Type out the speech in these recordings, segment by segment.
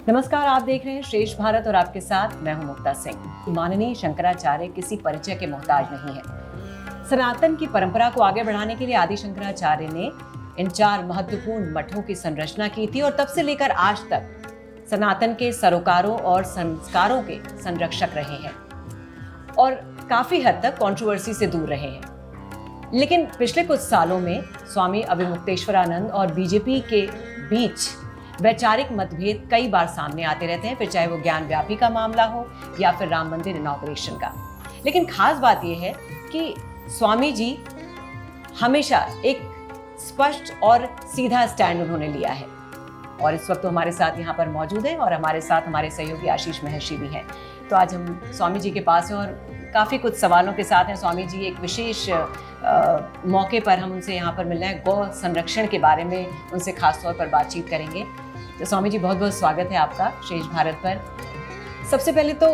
नमस्कार, आप देख रहे हैं श्रेष्ठ भारत और आपके साथ मैं हूं मुक्ता सिंह। माननीय शंकराचार्य किसी परिचय के मोहताज नहीं है। सनातन की परंपरा को आगे बढ़ाने के लिए आदि शंकराचार्य ने इन 4 महत्वपूर्ण मठों की संरचना की थी और तब से लेकर आज तक सनातन के सरोकारों और संस्कारों के संरक्षक रहे हैं और काफी हद तक कंट्रोवर्सी से दूर रहे हैं। लेकिन पिछले कुछ सालों में स्वामी अभिमुक्तेश्वरानंद और बीजेपी के बीच वैचारिक मतभेद कई बार सामने आते रहते हैं, फिर चाहे वो ज्ञान व्यापी का मामला हो या फिर राम मंदिर इनॉग्रेशन का। लेकिन खास बात यह है कि स्वामी जी हमेशा एक स्पष्ट और सीधा स्टैंड उन्होंने लिया है और इस वक्त तो हमारे साथ यहाँ पर मौजूद हैं और हमारे साथ हमारे सहयोगी आशीष महर्षि भी हैं। तो आज हम स्वामी जी के पास हैं और काफ़ी कुछ सवालों के साथ हैं। स्वामी जी एक विशेष मौके पर हम उनसे यहाँ पर मिल रहे हैं, गौ संरक्षण के बारे में उनसे खास तौर पर बातचीत करेंगे। तो स्वामी जी बहुत बहुत स्वागत है आपका श्रेष्ठ भारत पर। सबसे पहले तो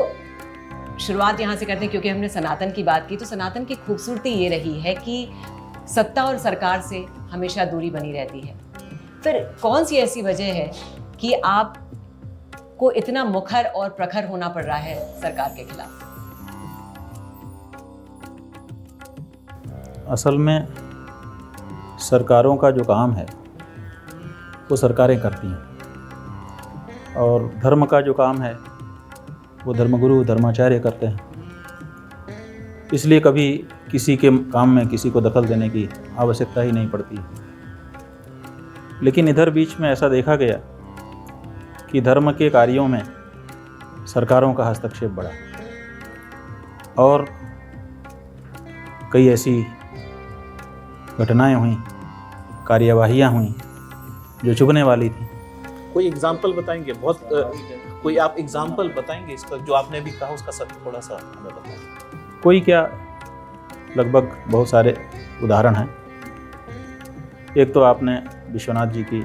शुरुआत यहाँ से करते हैं क्योंकि हमने सनातन की बात की, तो सनातन की खूबसूरती ये रही है कि सत्ता और सरकार से हमेशा दूरी बनी रहती है। फिर कौन सी ऐसी वजह है कि आप को इतना मुखर और प्रखर होना पड़ रहा है सरकार के खिलाफ? असल में सरकारों का जो काम है वो सरकारें करती हैं और धर्म का जो काम है वो धर्मगुरु धर्माचार्य करते हैं। इसलिए कभी किसी के काम में किसी को दखल देने की आवश्यकता ही नहीं पड़ती। लेकिन इधर बीच में ऐसा देखा गया कि धर्म के कार्यों में सरकारों का हस्तक्षेप बढ़ा और कई ऐसी घटनाएं हुई, कार्यवाहियां हुई जो चुभने वाली थी। कोई एग्जाम्पल बताएंगे? कोई आप एग्जाम्पल बताएंगे इसका, जो आपने भी कहा उसका सब थोड़ा सा हमें बताएं। कोई क्या, लगभग बहुत सारे उदाहरण हैं। एक तो आपने विश्वनाथ जी की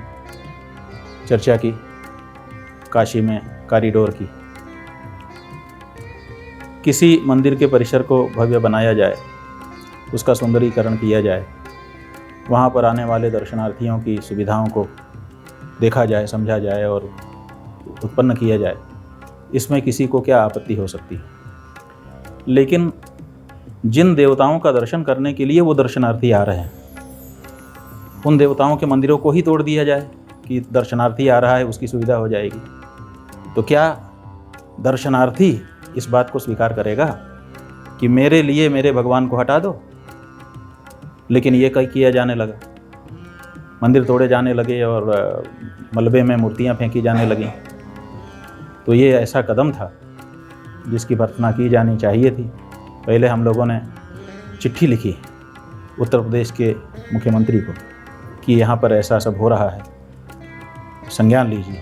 चर्चा की, काशी में कॉरिडोर की। किसी मंदिर के परिसर को भव्य बनाया जाए, उसका सुंदरीकरण किया जाए, वहाँ पर आने वाले दर्शनार्थियों की सुविधाओं को देखा जाए, समझा जाए और उत्पन्न किया जाए, इसमें किसी को क्या आपत्ति हो सकती है। लेकिन जिन देवताओं का दर्शन करने के लिए वो दर्शनार्थी आ रहे हैं, उन देवताओं के मंदिरों को ही तोड़ दिया जाए कि दर्शनार्थी आ रहा है उसकी सुविधा हो जाएगी, तो क्या दर्शनार्थी इस बात को स्वीकार करेगा कि मेरे लिए मेरे भगवान को हटा दो? लेकिन ये कई किया जाने लगा, मंदिर तोड़े जाने लगे और मलबे में मूर्तियां फेंकी जाने लगीं। तो ये ऐसा कदम था जिसकी भर्त्सना की जानी चाहिए थी। पहले हम लोगों ने चिट्ठी लिखी उत्तर प्रदेश के मुख्यमंत्री को कि यहाँ पर ऐसा सब हो रहा है, संज्ञान लीजिए।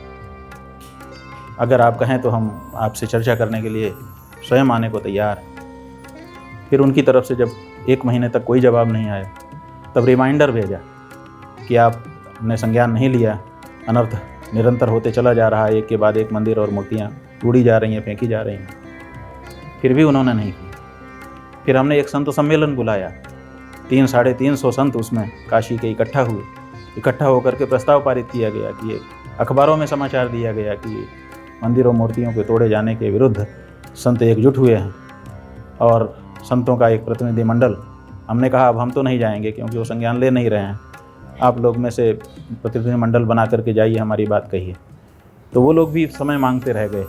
अगर आप कहें तो हम आपसे चर्चा करने के लिए स्वयं आने को तैयार हैं। फिर उनकी तरफ से जब 1 महीने तक कोई जवाब नहीं आया, तब रिमाइंडर भेजा कि आपने संज्ञान नहीं लिया, अनर्थ निरंतर होते चला जा रहा है, एक के बाद एक मंदिर और मूर्तियाँ तोड़ी जा रही हैं, फेंकी जा रही हैं। फिर भी उन्होंने नहीं की। फिर हमने एक संत सम्मेलन बुलाया, 300-350 संत उसमें काशी के इकट्ठा हुए। इकट्ठा होकर के प्रस्ताव पारित किया गया कि ये अखबारों में समाचार दिया गया कि मंदिरों मूर्तियों के तोड़े जाने के विरुद्ध संत एकजुट हुए हैं और संतों का एक प्रतिनिधि मंडल। हमने कहा अब हम तो नहीं जाएंगे क्योंकि वो संज्ञान ले नहीं रहे हैं, आप लोग में से प्रतिनिधि मंडल बना करके जाइए, हमारी बात कहिए। तो वो लोग भी समय मांगते रह गए।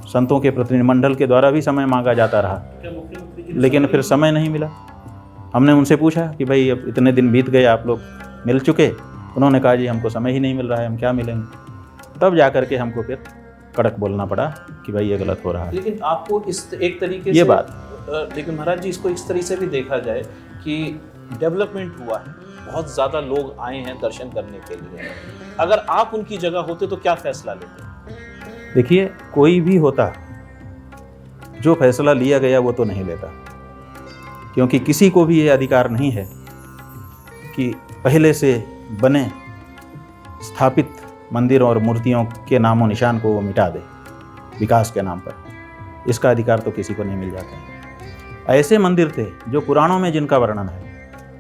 संतों के प्रतिनिधि मंडल के द्वारा भी समय मांगा जाता रहा, लेकिन फिर समय नहीं मिला। हमने उनसे पूछा कि भाई अब इतने दिन बीत गए, आप लोग मिल चुके? उन्होंने कहा जी हमको समय ही नहीं मिल रहा है, हम क्या मिलेंगे। तब जा कर के हमको फिर कड़क बोलना पड़ा कि भाई ये गलत हो रहा है। लेकिन आपको इस एक तरीके ये से बात, लेकिन महाराज जी इसको इस तरीके से भी देखा जाए कि डेवलपमेंट हुआ है, बहुत ज़्यादा लोग आए हैं दर्शन करने के लिए। अगर आप उनकी जगह होते तो क्या फैसला लेते? देखिए, कोई भी होता, जो फैसला लिया गया वो तो नहीं लेता, क्योंकि किसी को भी ये अधिकार नहीं है कि पहले से बने स्थापित मंदिर और मूर्तियों के नामों निशान को वो मिटा दे विकास के नाम पर। इसका अधिकार तो किसी को नहीं मिल जाता है। ऐसे मंदिर थे जो पुराणों में जिनका वर्णन है,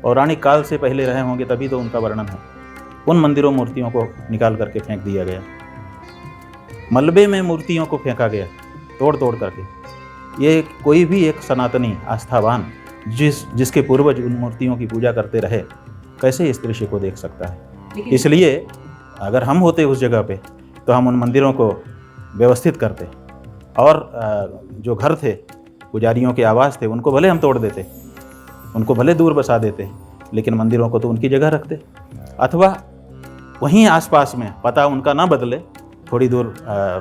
पौराणिक काल से पहले रहे होंगे तभी तो उनका वर्णन है, उन मंदिरों मूर्तियों को निकाल करके फेंक दिया गया। मलबे में मूर्तियों को फेंका गया तोड़ तोड़ करके। ये कोई भी एक सनातनी आस्थावान जिसके पूर्वज उन मूर्तियों की पूजा करते रहे, कैसे इस दृश्य को देख सकता है। इसलिए अगर हम होते उस जगह पे तो हम उन मंदिरों को व्यवस्थित करते और जो घर थे, पुजारियों के आवास थे, उनको भले हम तोड़ देते, उनको भले दूर बसा देते, लेकिन मंदिरों को तो उनकी जगह रखते, अथवा वहीं आसपास में पता उनका ना बदले, थोड़ी दूर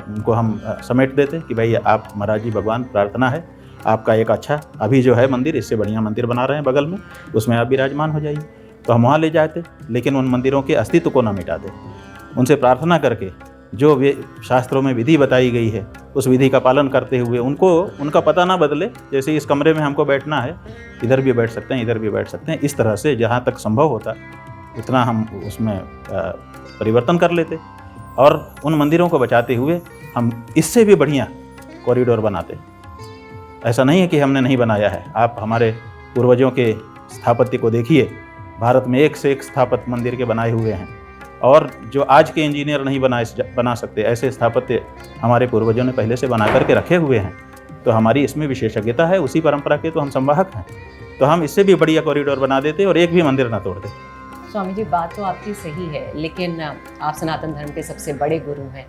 उनको हम समेट देते कि भाई आप महाराज जी भगवान प्रार्थना है, आपका एक अच्छा अभी जो है मंदिर, इससे बढ़िया मंदिर बना रहे हैं बगल में, उसमें आप विराजमान हो जाइए। तो हम वहाँ ले जाते, लेकिन उन मंदिरों के अस्तित्व को ना मिटाते, उनसे प्रार्थना करके जो वे शास्त्रों में विधि बताई गई है उस विधि का पालन करते हुए उनको उनका पता ना बदले। जैसे इस कमरे में हमको बैठना है, इधर भी बैठ सकते हैं, इधर भी बैठ सकते हैं, इस तरह से जहाँ तक संभव होता उतना हम उसमें परिवर्तन कर लेते और उन मंदिरों को बचाते हुए हम इससे भी बढ़िया कॉरिडोर बनाते। ऐसा नहीं है कि हमने नहीं बनाया है, आप हमारे पूर्वजों के स्थापत्य को देखिए, भारत में एक से एक स्थापत्य मंदिर के बनाए हुए हैं और जो आज के इंजीनियर नहीं बना सकते, ऐसे स्थापत्य हमारे पूर्वजों ने पहले से बना करके रखे हुए हैं। तो हमारी इसमें विशेषज्ञता है, उसी परंपरा के तो हम संवाहक हैं, तो हम इससे भी बढ़िया कॉरिडोर बना देते और एक भी मंदिर ना तोड़ देते। स्वामी जी, बात तो आपकी सही है, लेकिन आप सनातन धर्म के सबसे बड़े गुरु हैं।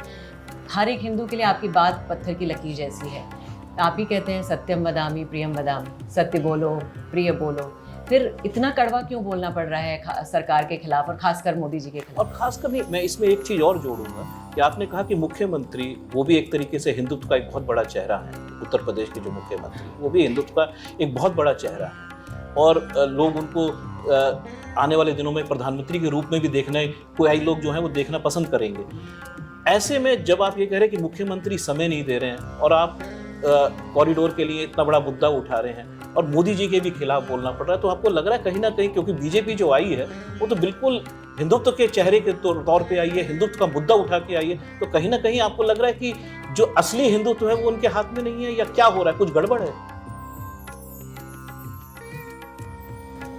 हर एक हिंदू के लिए आपकी बात पत्थर की लकीर जैसी है। आप ही कहते हैं सत्यम वदामि प्रियम वदामि, सत्य बोलो प्रिय बोलो, फिर इतना कड़वा क्यों बोलना पड़ रहा है सरकार के खिलाफ और खासकर मोदी जी के खिलाफ? और खासकर मैं इसमें एक चीज़ और जोड़ूंगा कि आपने कहा कि मुख्यमंत्री वो भी एक तरीके से हिंदुत्व का एक बहुत बड़ा चेहरा है। उत्तर प्रदेश के जो मुख्यमंत्री वो भी हिंदुत्व का एक बहुत बड़ा चेहरा है और लोग उनको आने वाले दिनों में प्रधानमंत्री के रूप में भी देखना, कोई लोग जो हैं वो देखना पसंद करेंगे। ऐसे में जब आप ये कह रहे हैं कि मुख्यमंत्री समय नहीं दे रहे हैं और आप कॉरिडोर के लिए इतना बड़ा मुद्दा उठा रहे हैं और मोदी जी के भी खिलाफ बोलना पड़ रहा है, तो आपको लग रहा है कहीं ना कहीं, क्योंकि बीजेपी जो आई है वो तो बिल्कुल हिंदुत्व के चेहरे के तौर पे आई है, हिंदुत्व का मुद्दा उठा के आई है, तो कहीं ना कहीं आपको लग रहा है कि जो असली हिंदुत्व है वो उनके हाथ में नहीं है, या क्या हो रहा है, कुछ गड़बड़ है?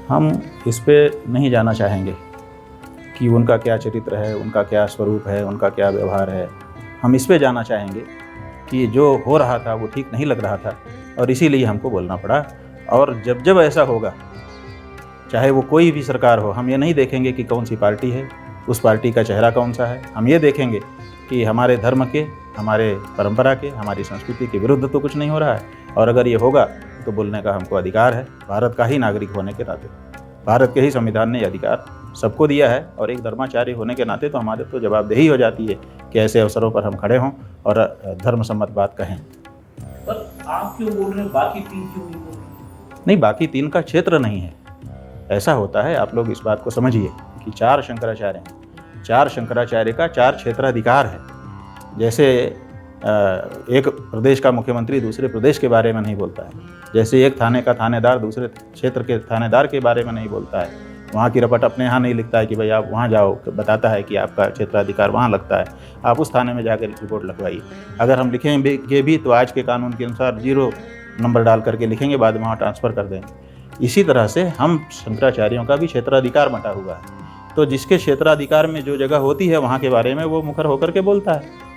हम इस पे नहीं जाना चाहेंगे कि उनका क्या चरित्र है, उनका क्या स्वरूप है, उनका क्या व्यवहार है। हम इस पे जाना चाहेंगे कि जो हो रहा था वो ठीक नहीं लग रहा था और इसीलिए हमको बोलना पड़ा। और जब जब ऐसा होगा, चाहे वो कोई भी सरकार हो, हम ये नहीं देखेंगे कि कौन सी पार्टी है, उस पार्टी का चेहरा कौन सा है, हम ये देखेंगे कि हमारे धर्म के, हमारे परंपरा के, हमारी संस्कृति के विरुद्ध तो कुछ नहीं हो रहा है। और अगर ये होगा तो बोलने का हमको अधिकार है, भारत का ही नागरिक होने के नाते। भारत के ही संविधान ने अधिकार सबको दिया है और एक धर्माचार्य होने के नाते तो हमारे तो जवाबदेही हो जाती है कि ऐसे अवसरों पर हम खड़े हों और धर्म सम्मत बात कहें। पर आप क्यों बोल रहे हैं, बाकी तीन क्यों नहीं बोल रहे? नहीं, बाकी तीन का क्षेत्र नहीं है। ऐसा होता है, आप लोग इस बात को समझिए कि 4 शंकराचार्य हैं, 4 शंकराचार्य का 4 क्षेत्राधिकार है। जैसे एक प्रदेश का मुख्यमंत्री दूसरे प्रदेश के बारे में नहीं बोलता है, जैसे एक थाने का थानेदार दूसरे क्षेत्र के थानेदार के बारे में नहीं बोलता है, वहाँ की रपट अपने यहाँ नहीं लिखता है कि भाई आप वहाँ जाओ, बताता है कि आपका क्षेत्राधिकार वहाँ लगता है, आप उस थाने में जाकर रिपोर्ट लिखवाइए। अगर हम लिखेंगे भी तो आज के कानून के अनुसार 0 नंबर डाल करके लिखेंगे, बाद में वहाँ ट्रांसफ़र कर देंगे। इसी तरह से हम शंकराचार्यों का भी क्षेत्राधिकार बंटा हुआ है, तो जिसके क्षेत्राधिकार में जो जगह होती है वहाँ के बारे में वो मुखर होकर के बोलता है।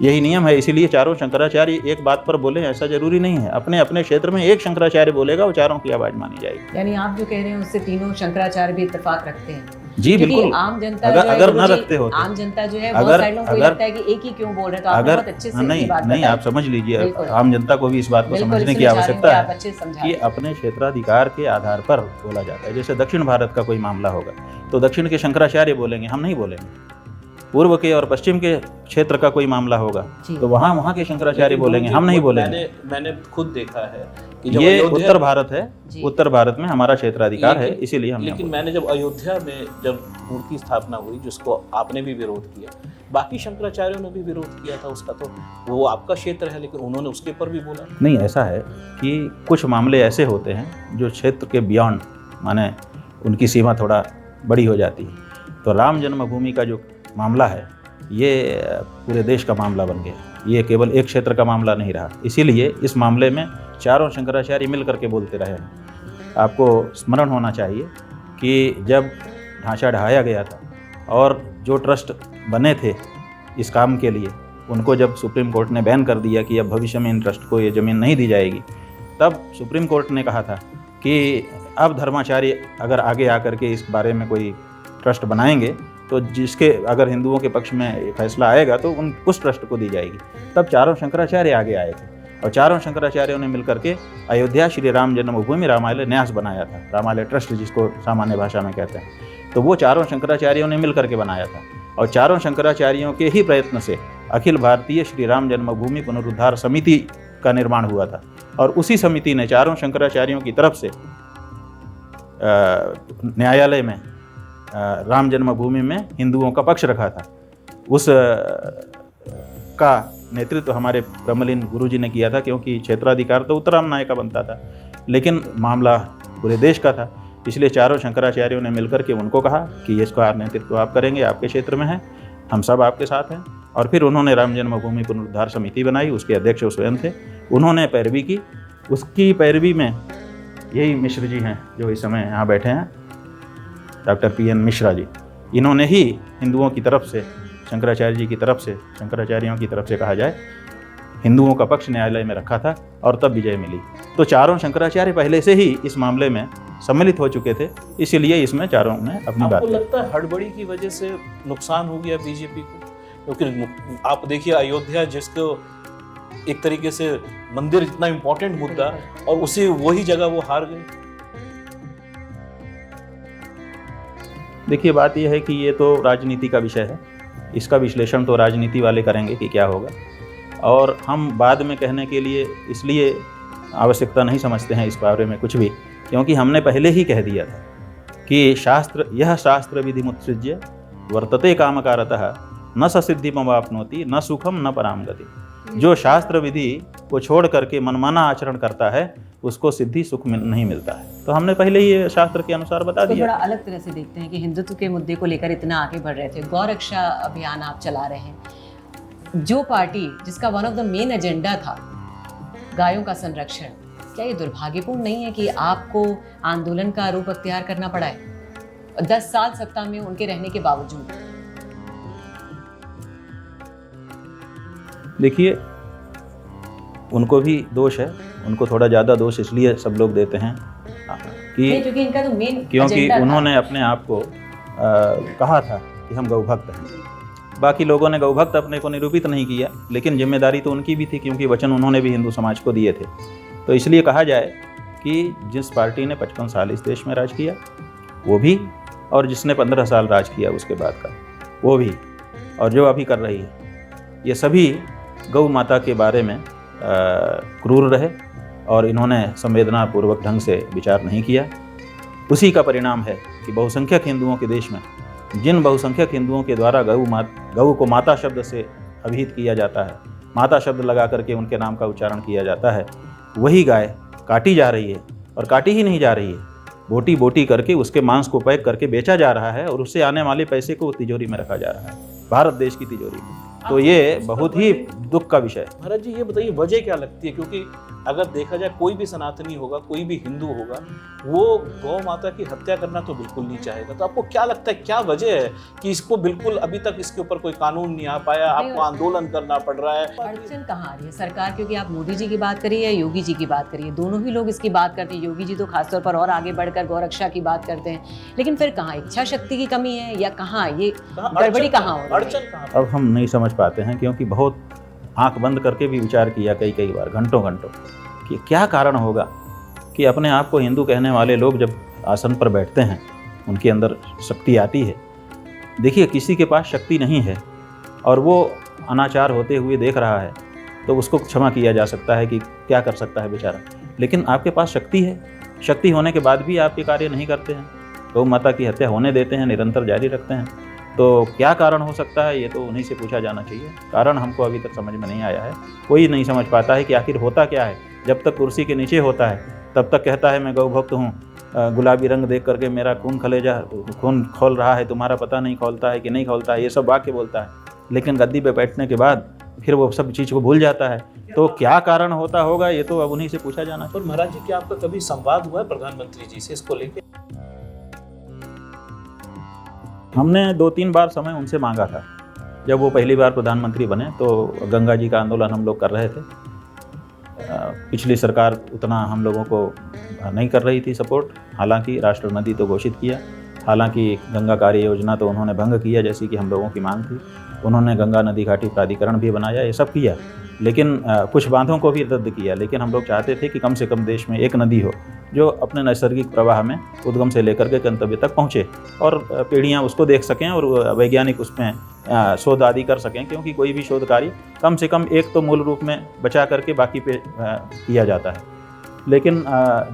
यही नियम है, इसीलिए चारों शंकराचार्य एक बात पर बोले ऐसा जरूरी नहीं है। अपने अपने क्षेत्र में एक शंकराचार्य बोलेगा, वो चारों की आवाज़ मानी जाएगी। यानी आप जो कह रहे हैं उससे तीनों शंकराचार्य भी इत्तेफाक रखते हैं? जी बिल्कुल। आम जनता अगर न रखते होते, आम जनता जो है बहुत सारे लोगों को लगता है कि एक ही क्यों बोल रहे हैं, तो आपने बहुत अच्छे से नहीं, आप समझ लीजिए, आम जनता को भी इस बात को समझने की आवश्यकता है कि अपने क्षेत्राधिकार के आधार पर बोला जाता है। जैसे दक्षिण भारत का कोई मामला होगा तो दक्षिण के शंकराचार्य बोलेंगे, हम नहीं बोलेंगे। पूर्व के और पश्चिम के क्षेत्र का कोई मामला होगा तो वहाँ के शंकराचार्य बोलेंगे, हम नहीं बोलेंगे। मैंने खुद देखा है कि ये उत्तर भारत है, उत्तर भारत में हमारा क्षेत्राधिकार है, इसीलिए हम। लेकिन मैंने जब अयोध्या में जब मूर्ति स्थापना हुई, जिसको आपने भी विरोध किया, बाकी शंकराचार्यों ने भी विरोध किया था उसका, तो वो आपका क्षेत्र है, लेकिन उन्होंने उसके ऊपर भी बोला। नहीं, ऐसा है कि कुछ मामले ऐसे होते हैं जो क्षेत्र के बियॉन्ड, माने उनकी सीमा थोड़ा बड़ी हो जाती है। तो राम जन्मभूमि का जो मामला है ये पूरे देश का मामला बन गया, ये केवल एक क्षेत्र का मामला नहीं रहा। इसीलिए इस मामले में चारों शंकराचार्य मिल करके बोलते रहे हैं। आपको स्मरण होना चाहिए कि जब ढांचा ढहाया गया था और जो ट्रस्ट बने थे इस काम के लिए, उनको जब सुप्रीम कोर्ट ने बैन कर दिया कि अब भविष्य में इन ट्रस्ट को ये ज़मीन नहीं दी जाएगी, तब सुप्रीम कोर्ट ने कहा था कि अब धर्माचार्य अगर आगे आकर के इस बारे में कोई ट्रस्ट बनाएंगे तो जिसके अगर हिंदुओं के पक्ष में फैसला आएगा तो उस ट्रस्ट को दी जाएगी। तब चारों शंकराचार्य आगे आए थे और चारों शंकराचार्यों ने मिलकर के अयोध्या श्री राम जन्मभूमि रामालय न्यास बनाया था, रामालय ट्रस्ट जिसको सामान्य भाषा में कहते हैं। तो वो चारों शंकराचार्यों ने मिलकर के बनाया था और चारों शंकराचार्यों के ही प्रयत्न से अखिल भारतीय श्री राम जन्मभूमि पुनरुद्धार समिति का निर्माण हुआ था और उसी समिति ने चारों शंकराचार्यों की तरफ से न्यायालय में राम जन्मभूमि में हिंदुओं का पक्ष रखा था। उस का नेतृत्व हमारे ब्रह्मलीन गुरुजी ने किया था, क्योंकि क्षेत्राधिकार तो उत्तराम नायक का बनता था, लेकिन मामला पूरे देश का था। इसलिए चारों शंकराचार्यों ने मिलकर के उनको कहा कि इसका नेतृत्व आप करेंगे, आपके क्षेत्र में है, हम सब आपके साथ हैं। और फिर उन्होंने राम जन्मभूमि पुनरुद्धार समिति बनाई, उसके अध्यक्ष स्वयं थे। उन्होंने पैरवी की, उसकी पैरवी में यही मिश्र जी हैं जो इस समय यहाँ बैठे हैं, डॉक्टर PN मिश्रा जी। इन्होंने ही हिंदुओं की तरफ से, शंकराचार्य जी की तरफ से, शंकराचार्यों की तरफ से कहा जाए, हिंदुओं का पक्ष न्यायालय में रखा था और तब विजय मिली। तो चारों शंकराचार्य पहले से ही इस मामले में सम्मिलित हो चुके थे, इसीलिए इसमें चारों ने अपनी बात। आपको लगता है हड़बड़ी की वजह से नुकसान हो गया बीजेपी को? क्योंकि आप देखिए अयोध्या, जिसको एक तरीके से मंदिर इतना इम्पोर्टेंट मुद्दा, और उसी वही जगह वो हार गए। देखिए, बात यह है कि ये तो राजनीति का विषय है, इसका विश्लेषण तो राजनीति वाले करेंगे कि क्या होगा, और हम बाद में कहने के लिए इसलिए आवश्यकता नहीं समझते हैं इस बारे में कुछ भी, क्योंकि हमने पहले ही कह दिया था कि शास्त्र विधि मुत्सृज्य वर्तते कामकारतः न ससिद्धिमवाप्नोति न सुखम न पराम गति। जो शास्त्र विधि को छोड़ करके मनमाना आचरण करता है उसको सिद्धि सुख नहीं मिलता है। तो हमने पहले ही शास्त्र के अनुसार बता दिया। थोड़ा अलग तरह से देखते हैं कि हिंदुत्व के मुद्दे को लेकर इतना आगे बढ़ रहे थे, गौरक्षा अभियान आप चला रहे हैं, जो पार्टी जिसका one of the main agenda था गायों का संरक्षण, क्या ये दुर्भाग्यपूर्ण नहीं है कि आपको आंदोलन का रूप अख्तियार करना पड़ा है 10 साल सत्ता में उनके रहने के बावजूद? देखिए, उनको भी दोष है, उनको थोड़ा ज़्यादा दोष इसलिए सब लोग देते हैं कि क्योंकि इनका तो मेन क्योंकि उन्होंने अपने आप को कहा था कि हम गौभक्त हैं। बाकी लोगों ने गौभक्त अपने को निरूपित नहीं किया, लेकिन जिम्मेदारी तो उनकी भी थी, क्योंकि वचन उन्होंने भी हिंदू समाज को दिए थे। तो इसलिए कहा जाए कि जिस पार्टी ने 55 साल इस देश में राज किया वो भी, और जिसने 15 साल राज किया उसके बाद का वो भी, और जो अभी कर रही है, ये सभी गौ माता के बारे में क्रूर रहे और इन्होंने संवेदनापूर्वक ढंग से विचार नहीं किया। उसी का परिणाम है कि बहुसंख्यक हिंदुओं के देश में, जिन बहुसंख्यक हिंदुओं के द्वारा गऊ को माता शब्द से अभिहित किया जाता है, माता शब्द लगा करके उनके नाम का उच्चारण किया जाता है, वही गाय काटी जा रही है, और काटी ही नहीं जा रही है, बोटी बोटी करके उसके मांस को पैक करके बेचा जा रहा है और उससे आने वाले पैसे को तिजोरी में रखा जा रहा है, भारत देश की तिजोरी में। तो ये बहुत ही दुख का विषय है। महाराज जी, ये बताइए वजह क्या लगती है? क्योंकि अगर देखा जाए, कोई भी सनातनी होगा, कोई भी हिंदू होगा, वो गौ माता की हत्या करना तो बिल्कुल नहीं चाहेगा। तो आपको क्या लगता है, क्या वजह है कि इसको बिल्कुल अभी तक इसके ऊपर कोई कानून नहीं आ पाया, आपको आंदोलन करना पड़ रहा है? अड़चन कहाँ आ रही है सरकार? क्योंकि आप मोदी जी की बात करिए या योगी जी की बात करिए, दोनों ही लोग इसकी बात करते हैं। योगी जी तो खासतौर पर और आगे बढ़कर गौरक्षा की बात करते हैं, लेकिन फिर कहाँ इच्छा शक्ति की कमी है या कहाँ ये गड़बड़ी कहाँ हो रही है? अड़चन कहाँ? अब हम नहीं समझ पाते हैं, क्योंकि बहुत आंख बंद करके भी विचार किया कई बार, घंटों कि क्या कारण होगा कि अपने आप को हिंदू कहने वाले लोग जब आसन पर बैठते हैं उनके अंदर शक्ति आती है। देखिए, किसी के पास शक्ति नहीं है और वो अनाचार होते हुए देख रहा है तो उसको क्षमा किया जा सकता है कि क्या कर सकता है बेचारा, लेकिन आपके पास शक्ति है, शक्ति होने के बाद भी आप ये कार्य नहीं करते हैं, गौ माता की हत्या होने देते हैं, निरंतर जारी रखते हैं। तो क्या कारण हो सकता है, ये तो उन्हीं से पूछा जाना चाहिए। कारण हमको अभी तक समझ में नहीं आया है, कोई नहीं समझ पाता है कि आखिर होता क्या है। जब तक कुर्सी के नीचे होता है तब तक कहता है मैं गौभक्त हूँ, गुलाबी रंग देख करके मेरा खून खोल रहा है, तुम्हारा पता नहीं खोलता है कि नहीं खोलता है, ये सब वाक्य बोलता है, लेकिन गद्दी पे बैठने के बाद फिर वो सब चीज़ को भूल जाता है। तो क्या कारण होता होगा, ये तो अब उन्हीं से पूछा जाना चाहिए। और महाराज जी, क्या आपका कभी संवाद हुआ है प्रधानमंत्री जी से इसको लेकर? हमने 2-3 बार समय उनसे मांगा था जब वो पहली बार प्रधानमंत्री बने तो गंगा जी का आंदोलन हम लोग कर रहे थे। पिछली सरकार उतना हम लोगों को नहीं कर रही थी सपोर्ट, हालांकि राष्ट्र नदी तो घोषित किया, हालांकि गंगा कार्य योजना तो उन्होंने भंग किया जैसी कि हम लोगों की मांग थी। उन्होंने गंगा नदी घाटी प्राधिकरण भी बनाया, ये सब किया, लेकिन कुछ बांधों को भी रद्द किया। लेकिन हम लोग चाहते थे कि कम से कम देश में एक नदी हो जो अपने नैसर्गिक प्रवाह में उद्गम से लेकर के गंतव्य तक पहुँचे और पीढ़ियाँ उसको देख सकें और वैज्ञानिक उसमें शोध आदि कर सकें, क्योंकि कोई भी शोध कार्य कम से कम एक तो मूल रूप में बचा करके बाकी पे किया जाता है। लेकिन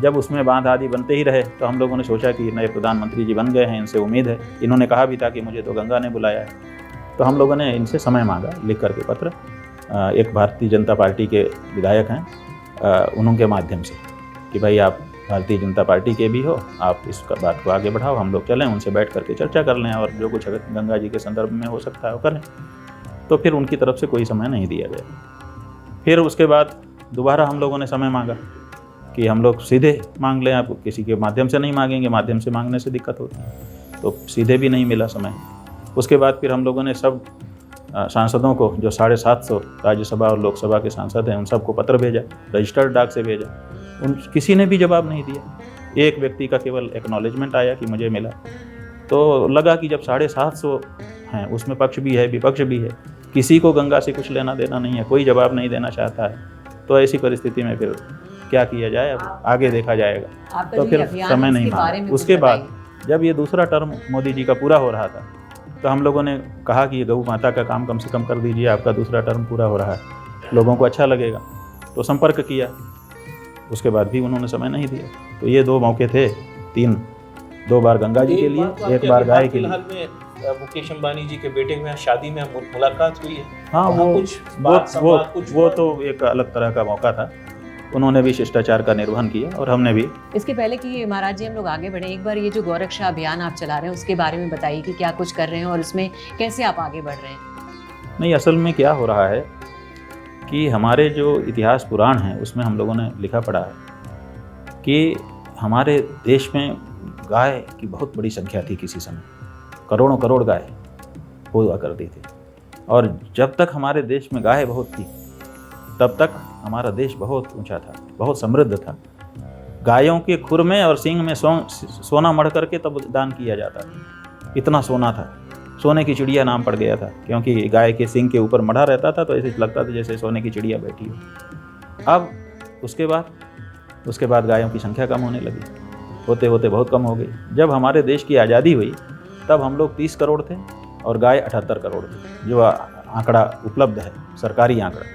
जब उसमें बांध आदि बनते ही रहे तो हम लोगों ने सोचा कि नए प्रधानमंत्री जी बन गए हैं, इनसे उम्मीद है। इन्होंने कहा भी था कि मुझे तो गंगा ने बुलाया है, तो हम लोगों ने इनसे समय मांगा लिख करके पत्र। एक भारतीय जनता पार्टी के विधायक हैं, उनके माध्यम से कि भाई आप भारतीय जनता पार्टी के भी हो, आप इस बात को आगे बढ़ाओ, हम लोग चलें, उनसे बैठ करके चर्चा कर लें और जो कुछ गंगा जी के संदर्भ में हो सकता है वो करें। तो फिर उनकी तरफ से कोई समय नहीं दिया गया। फिर उसके बाद दोबारा हम लोगों ने समय मांगा कि हम लोग सीधे मांग लें, आप किसी के माध्यम से नहीं मांगेंगे, माध्यम से मांगने से दिक्कत होती है, तो सीधे भी नहीं मिला समय। उसके बाद फिर हम लोगों ने सब सांसदों को, जो 750 राज्यसभा और लोकसभा के सांसद हैं, उन सबको पत्र भेजा, रजिस्टर्ड डाक से भेजा, किसी ने भी जवाब नहीं दिया। एक व्यक्ति का केवल एक्नॉलेजमेंट आया कि मुझे मिला। तो लगा कि जब 750 हैं, उसमें पक्ष भी है विपक्ष भी है, किसी को गंगा से कुछ लेना देना नहीं है, कोई जवाब नहीं देना चाहता है, तो ऐसी परिस्थिति में फिर क्या किया जाए, अब आगे देखा जाएगा। तो फिर समय नहीं मांगा। उसके बाद जब ये दूसरा टर्म मोदी जी का पूरा हो रहा था तो हम लोगों ने कहा कि ये गौ माता का काम कम से कम कर दीजिए, आपका दूसरा टर्म पूरा हो रहा है, लोगों को अच्छा लगेगा। तो संपर्क किया, उसके बाद भी उन्होंने समय नहीं दिया। तो ये 2 मौके थे, 2 बार गंगा जी के लिए, एक बार गाय के लिए। मुकेश अंबानी जी के बेटे में शादी में मुलाकात हुई है। हाँ, वो तो एक अलग तरह का मौका था, उन्होंने भी शिष्टाचार का निर्वहन किया और हमने भी। इसके पहले कि महाराज जी हम लोग आगे बढ़े, एक बार ये जो गौरक्षा अभियान आप चला रहे हैं उसके बारे में बताइए कि क्या कुछ कर रहे हैं और इसमें कैसे आप आगे बढ़ रहे हैं। नहीं, असल में क्या हो रहा है कि हमारे जो इतिहास पुराण हैं उसमें हम लोगों ने लिखा पढ़ा है कि हमारे देश में गाय की बहुत बड़ी संख्या थी, किसी समय करोड़ों करोड़ गाय हुआ करती थी। और जब तक हमारे देश में गाय बहुत थी तब तक हमारा देश बहुत ऊंचा था, बहुत समृद्ध था। गायों के खुर में और सींग में सोना मढ़ करके तब दान किया जाता था, इतना सोना था। सोने की चिड़िया नाम पड़ गया था, क्योंकि गाय के सींग के ऊपर मढ़ा रहता था तो ऐसे लगता था जैसे सोने की चिड़िया बैठी हो। अब उसके बाद गायों की संख्या कम होने लगी, होते होते बहुत कम हो गई। जब हमारे देश की आज़ादी हुई तब हम लोग 30 करोड़ थे और गाय 78 करोड़ थे, जो आंकड़ा उपलब्ध है, सरकारी आंकड़ा।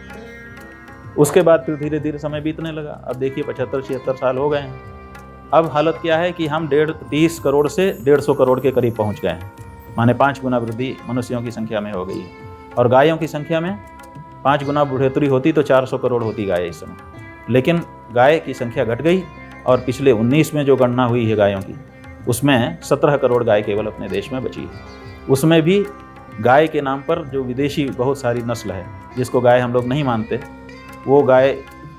उसके बाद फिर धीरे धीरे समय बीतने लगा। अब देखिए 75-76 साल हो गए हैं। अब हालत क्या है कि हम 30 करोड़ से 150 करोड़ के करीब पहुंच गए हैं, माने 5 गुना वृद्धि मनुष्यों की संख्या में हो गई है। और गायों की संख्या में 5 गुना बढ़ोतरी होती तो 400 करोड़ होती गाय इस समय, लेकिन गाय की संख्या घट गई। और पिछले 19 में जो गणना हुई है गायों की, उसमें 17 करोड़ गाय केवल अपने देश में बची है। उसमें भी गाय के नाम पर जो विदेशी बहुत सारी नस्ल है, जिसको गाय हम लोग नहीं मानते, वो गाय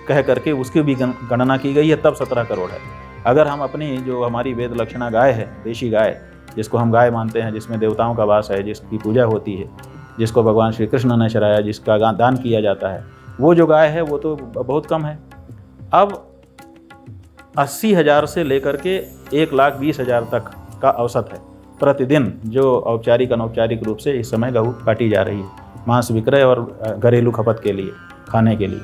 कह करके उसकी भी गणना की गई है, तब 17 करोड़ है। अगर हम अपनी जो हमारी वेद लक्षणा गाय है, देशी गाय, जिसको हम गाय मानते हैं, जिसमें देवताओं का वास है, जिसकी पूजा होती है, जिसको भगवान श्री कृष्ण ने चराया, जिसका दान किया जाता है, वो जो गाय है वो तो बहुत कम है। अब 80,000 से लेकर के 1,20,000 तक का औसत है प्रतिदिन, जो औपचारिक अनौपचारिक रूप से इस समय गऊ काटी जा रही है, मांस विक्रय और घरेलू खपत के लिए, खाने के लिए।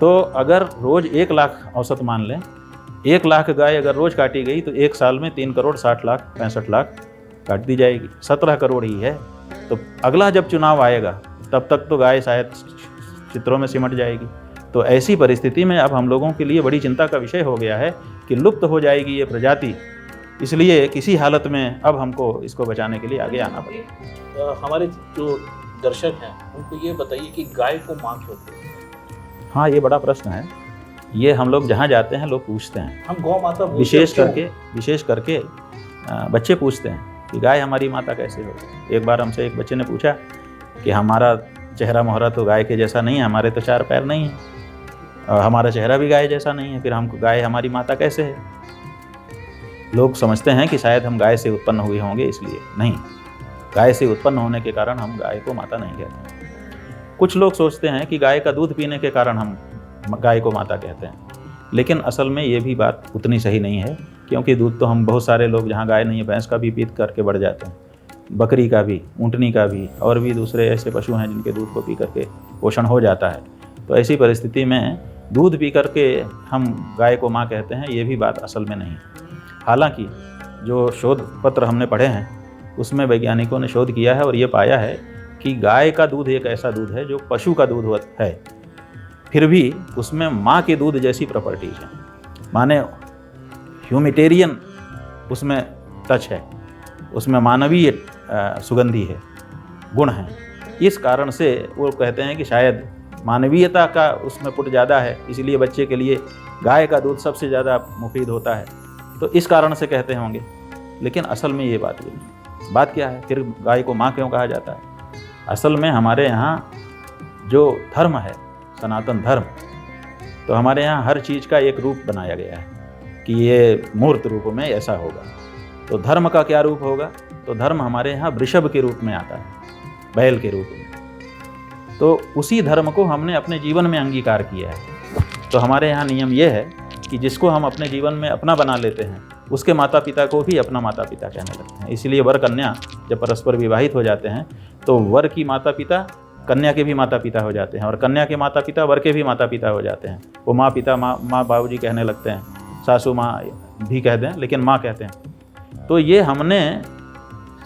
तो अगर रोज़ 1 लाख औसत मान लें, 1 लाख गाय अगर रोज़ काटी गई तो 1 साल में 3 करोड़ 60 लाख 65 लाख काट दी जाएगी। 17 करोड़ ही है। तो अगला जब चुनाव आएगा तब तक तो गाय शायद चित्रों में सिमट जाएगी। तो ऐसी परिस्थिति में अब हम लोगों के लिए बड़ी चिंता का विषय हो गया है कि लुप्त हो जाएगी ये प्रजाति। इसलिए किसी हालत में अब हमको इसको बचाने के लिए आगे आना पड़ेगा। हमारे जो दर्शक हैं उनको ये बताइए कि गाय को माँ क्यों कहते हैं? हाँ, ये बड़ा प्रश्न है। ये हम लोग जहाँ जाते हैं लोग पूछते हैं, हम गौ माता विशेष करके बच्चे पूछते हैं कि गाय हमारी माता कैसे हो। एक बार हमसे एक बच्चे ने पूछा कि हमारा चेहरा मोहरा तो गाय के जैसा नहीं है, हमारे तो 4 पैर नहीं है, हमारा चेहरा भी गाय जैसा नहीं है, फिर हमको गाय हमारी माता कैसे है। लोग समझते हैं कि शायद हम गाय से उत्पन्न हुए होंगे, इसलिए नहीं। गाय से उत्पन्न होने के कारण हम गाय को माता नहीं कहते। कुछ लोग सोचते हैं कि गाय का दूध पीने के कारण हम गाय को माता कहते हैं, लेकिन असल में ये भी बात उतनी सही नहीं है, क्योंकि दूध तो हम बहुत सारे लोग जहाँ गाय नहीं है भैंस का भी पीत करके बढ़ जाते हैं, बकरी का भी, ऊँटनी का भी, और भी दूसरे ऐसे पशु हैं जिनके दूध को पी करके पोषण हो जाता है। तो ऐसी परिस्थिति में दूध पी करके हम गाय को माँ कहते हैं, ये भी बात असल में नहीं है। हालांकि जो शोध पत्र हमने पढ़े हैं उसमें वैज्ञानिकों ने शोध किया है और ये पाया है कि गाय का दूध एक ऐसा दूध है जो पशु का दूध है, फिर भी उसमें माँ के दूध जैसी प्रॉपर्टीज हैं, माने ह्यूमिटेरियन उसमें टच है, उसमें मानवीय सुगंधी है, गुण हैं। इस कारण से वो कहते हैं कि शायद मानवीयता का उसमें पुट ज़्यादा है, इसलिए बच्चे के लिए गाय का दूध सबसे ज़्यादा मुफीद होता है, तो इस कारण से कहते होंगे। लेकिन असल में ये बात नहीं। बात क्या है, फिर गाय को माँ क्यों कहा जाता है? असल में हमारे यहाँ जो धर्म है, सनातन धर्म, तो हमारे यहाँ हर चीज़ का एक रूप बनाया गया है कि ये मूर्त रूप में ऐसा होगा। तो धर्म का क्या रूप होगा? तो धर्म हमारे यहाँ वृषभ के रूप में आता है, बैल के रूप में। तो उसी धर्म को हमने अपने जीवन में अंगीकार किया है। तो हमारे यहाँ नियम ये है कि जिसको हम अपने जीवन में अपना बना लेते हैं उसके माता पिता को भी अपना माता पिता कहने लगते हैं। इसलिए वर कन्या जब परस्पर विवाहित हो जाते हैं तो वर की माता पिता कन्या के भी माता पिता हो जाते हैं, और कन्या के माता पिता वर के भी माता पिता हो जाते हैं। वो माँ पिता माँ बाबूजी कहने लगते हैं, सासू माँ भी कह दें लेकिन माँ कहते हैं। तो ये हमने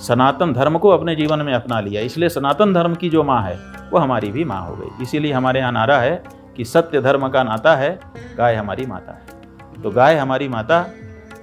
सनातन धर्म को अपने जीवन में अपना लिया, इसलिए सनातन धर्म की जो माँ है वो हमारी भी माँ हो गई। इसीलिए हमारे यहाँ नारा है कि सत्य धर्म का नाता है, गाय हमारी माता है। तो गाय हमारी माता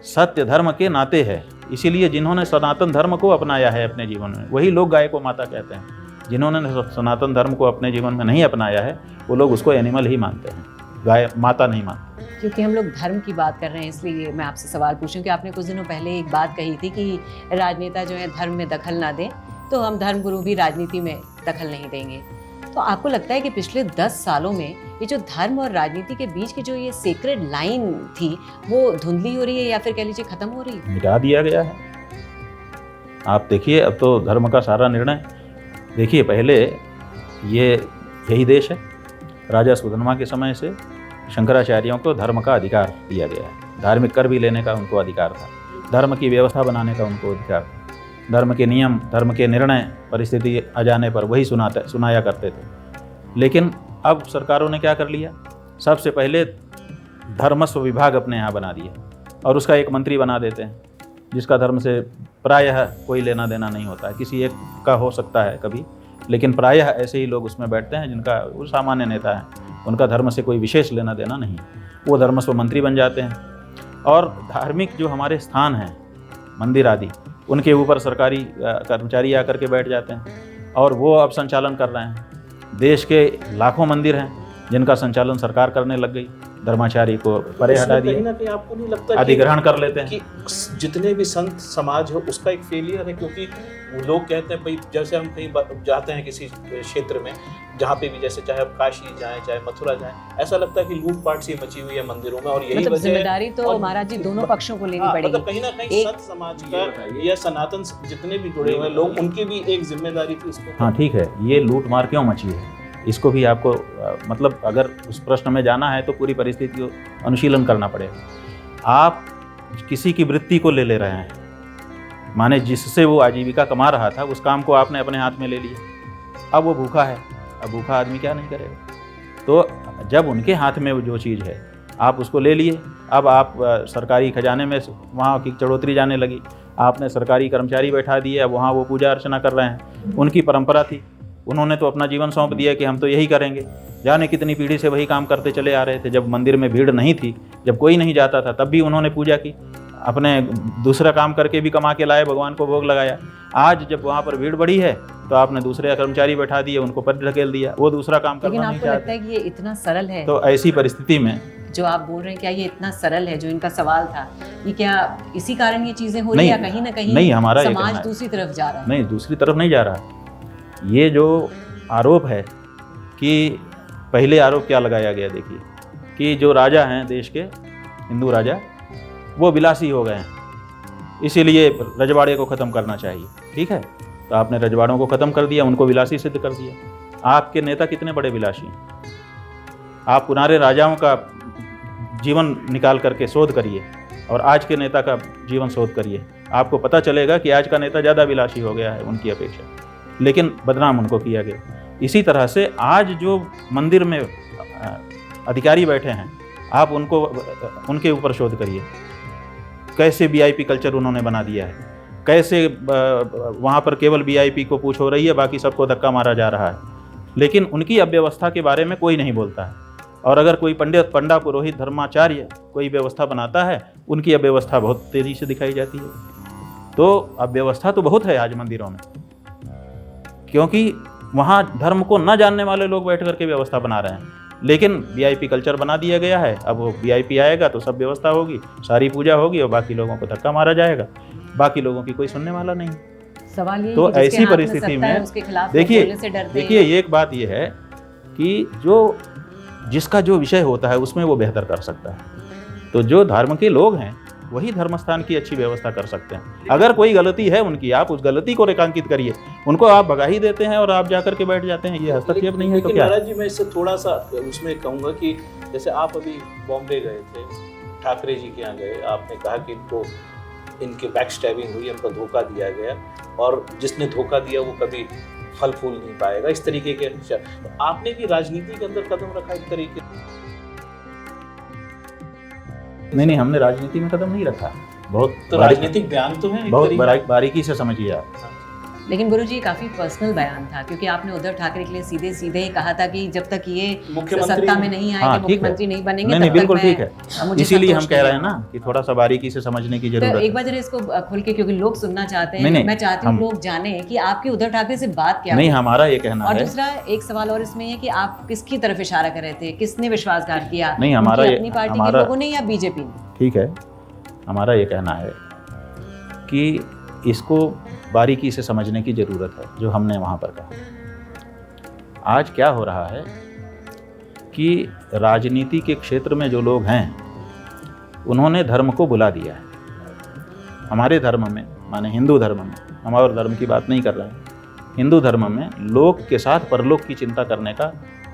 सत्य धर्म के नाते है, इसीलिए जिन्होंने सनातन धर्म को अपनाया है अपने जीवन में वही लोग गाय को माता कहते हैं। जिन्होंने सनातन धर्म को अपने जीवन में नहीं अपनाया है वो लोग उसको एनिमल ही मानते हैं, गाय माता नहीं मानते। क्योंकि हम लोग धर्म की बात कर रहे हैं इसलिए मैं आपसे सवाल पूछूं कि आपने कुछ दिनों पहले एक बात कही थी कि राजनेता जो है धर्म में दखल ना दें, तो हम धर्मगुरु भी राजनीति में दखल नहीं देंगे। तो आपको लगता है कि पिछले 10 सालों में ये जो धर्म और राजनीति के बीच की जो ये सीक्रेट लाइन थी वो धुंधली हो रही है या फिर कह लीजिए खत्म हो रही है? मिटा दिया गया है। आप देखिए, अब तो धर्म का सारा निर्णय देखिए, पहले ये यही देश है, राजा सुधन्मा के समय से शंकराचार्यों को धर्म का अधिकार दिया गया है। धार्मिक कर भी लेने का उनको अधिकार था, धर्म की व्यवस्था बनाने का उनको अधिकार था, धर्म के नियम, धर्म के निर्णय परिस्थिति आ जाने पर वही सुनाया करते थे। लेकिन अब सरकारों ने क्या कर लिया, सबसे पहले धर्मस्व विभाग अपने यहाँ बना दिया और उसका एक मंत्री बना देते हैं जिसका धर्म से प्रायः कोई लेना देना नहीं होता है। किसी एक का हो सकता है कभी, लेकिन प्रायः ऐसे ही लोग उसमें बैठते हैं जिनका वो सामान्य नेता हैं, उनका धर्म से कोई विशेष लेना देना नहीं, वो धर्मस्व मंत्री बन जाते हैं। और धार्मिक जो हमारे स्थान हैं, मंदिर आदि, उनके ऊपर सरकारी कर्मचारी आकर के बैठ जाते हैं और वो अब संचालन कर रहे हैं। देश के लाखों मंदिर हैं जिनका संचालन सरकार करने लग गई, धर्माचारी को परे हटा दिया, कहीं ना कहीं आपको नहीं लगता अधिग्रहण कर लेते हैं कि जितने भी संत समाज है उसका एक फेलियर है? क्योंकि वो लोग कहते हैं भाई, जैसे हम कहीं जाते हैं किसी क्षेत्र में जहाँ पे भी, जैसे चाहे आप काशी जाएं चाहे मथुरा जाएं, ऐसा लगता है कि लूटपाट सी मची हुई है मंदिरों में। और यही मतलब वजह जिम्मेदारी तो और महाराज जी दोनों पक्षों को लेनी पड़ेगी। मतलब कहीं ना कहीं संत समाज का या सनातन जितने भी जुड़े हुए लोग, उनकी भी एक जिम्मेदारी थी इसको। हाँ ठीक है, ये लूट मार क्यों मची है इसको भी आपको मतलब अगर उस प्रश्न में जाना है तो पूरी परिस्थिति को अनुशीलन करना पड़ेगा। आप किसी की वृत्ति को ले रहे हैं, माने जिससे वो आजीविका कमा रहा था उस काम को आपने अपने हाथ में ले लिया, अब वो भूखा है, अब भूखा आदमी क्या नहीं करेगा। तो जब उनके हाथ में जो चीज़ है आप उसको ले लिए, अब आप सरकारी खजाने में वहाँ की चढ़ोतरी जाने लगी, आपने सरकारी कर्मचारी बैठा दिए, अब वहाँ वो पूजा अर्चना कर रहे हैं। उनकी परंपरा थी, उन्होंने तो अपना जीवन सौंप दिया कि हम तो यही करेंगे, जाने कितनी पीढ़ी से वही काम करते चले आ रहे थे। जब मंदिर में भीड़ नहीं थी, जब कोई नहीं जाता था, तब भी उन्होंने पूजा की, अपने दूसरा काम करके भी कमा के लाए, भगवान को भोग लगाया। आज जब वहाँ पर भीड़ बढ़ी है तो आपने दूसरे कर्मचारी बैठा दिए, उनको पर ढकेल दिया, वो दूसरा काम करना नहीं चाहते। लेकिन आपको लगता है कि ये इतना सरल है? तो ऐसी परिस्थिति में जो आप बोल रहे हैं, क्या ये इतना सरल है? जो इनका सवाल था, ये क्या इसी कारण ये चीजें हो रही है या कहीं ना कहीं नहीं, हमारा समाज दूसरी तरफ जा रहा है? नहीं, दूसरी तरफ नहीं जा रहा। ये जो आरोप है कि पहले आरोप क्या लगाया गया, देखिए कि जो राजा हैं देश के, हिंदू राजा, वो विलासी हो गए हैं, इसीलिए रजवाड़े को ख़त्म करना चाहिए। ठीक है, तो आपने रजवाड़ों को ख़त्म कर दिया, उनको विलासी सिद्ध कर दिया। आपके नेता कितने बड़े विलासी हैं। आप पुराने राजाओं का जीवन निकाल करके शोध करिए और आज के नेता का जीवन शोध करिए, आपको पता चलेगा कि आज का नेता ज़्यादा विलासी हो गया है उनकी अपेक्षा, लेकिन बदनाम उनको किया गया। इसी तरह से आज जो मंदिर में अधिकारी बैठे हैं, आप उनके ऊपर शोध करिए, कैसे वीआईपी कल्चर उन्होंने बना दिया है, कैसे वहाँ पर केवल वीआईपी को पूछ हो रही है, बाकी सबको धक्का मारा जा रहा है, लेकिन उनकी अव्यवस्था के बारे में कोई नहीं बोलता है। और अगर कोई पंडा पुरोहित धर्माचार्य कोई व्यवस्था बनाता है, उनकी अव्यवस्था बहुत तेज़ी से दिखाई जाती है। तो अव्यवस्था तो बहुत है आज मंदिरों में, क्योंकि वहाँ धर्म को न जानने वाले लोग बैठ करके व्यवस्था बना रहे हैं, लेकिन वीआईपी कल्चर बना दिया गया है। अब वो वीआईपी आएगा तो सब व्यवस्था होगी, सारी पूजा होगी और बाकी लोगों को धक्का मारा जाएगा, बाकी लोगों की कोई सुनने वाला नहीं। सवाल ये तो ऐसी परिस्थिति में देखिए एक बात ये है कि जिसका जो विषय होता है उसमें वो बेहतर कर सकता है। तो जो धर्म के लोग हैं वही धर्मस्थान की अच्छी व्यवस्था कर सकते हैं। अगर कोई गलती है उनकी, आप उस गलती को रेखांकित करिए, उनको आप भगा ही देते हैं और आप जाकर के बैठ जाते हैं, ये हस्तक्षेप नहीं है तो क्या? महाराज जी, मैं इससे थोड़ा सा उसमें कहूँगा कि जैसे आप अभी बॉम्बे गए थे, ठाकरे जी के यहाँ गए, आपने कहा कि इनके बैक स्टैबिंग हुई, इनको धोखा दिया गया और जिसने धोखा दिया वो कभी फल फूल नहीं पाएगा, इस तरीके के। तो आपने भी राजनीति के अंदर कदम रखा एक तरीके? नहीं, हमने राजनीति में कदम नहीं रखा। बहुत तो राजनीतिक बयान तो है, बहुत बारीकी से समझिए आप। लेकिन गुरुजी काफी पर्सनल बयान था, क्योंकि आपने उद्धव ठाकरे के लिए सीधे सीधे कहा था कि जब तक ये सत्ता में नहीं आएंगे, मुख्यमंत्री नहीं बनेंगे, नहीं, बिल्कुल ठीक है। इसीलिए हम कह रहे हैं ना कि थोड़ा सा बारीकी से समझने की जरूरत है। एक बार जरा इसको खुल के, क्योंकि लोग सुनना चाहते हैं, मैं चाहती हूँ लोग जाने कि आपकी उद्धव ठाकरे से बात क्या नहीं, हमारा ये कहना है। और दूसरा एक सवाल और इसमें है कि आप किसकी तरफ इशारा कर रहे थे, किसने विश्वासघात किया? नहीं, हमारा अपनी पार्टी के लोगों ने या बीजेपी ने? ठीक है, हमारा ये कहना है कि इसको बारीकी से समझने की ज़रूरत है। जो हमने वहाँ पर कहा, आज क्या हो रहा है कि राजनीति के क्षेत्र में जो लोग हैं उन्होंने धर्म को बुला दिया है। हमारे धर्म में, माने हिंदू धर्म में, हम और धर्म की बात नहीं कर रहे हैं, हिंदू धर्म में लोक के साथ परलोक की चिंता करने का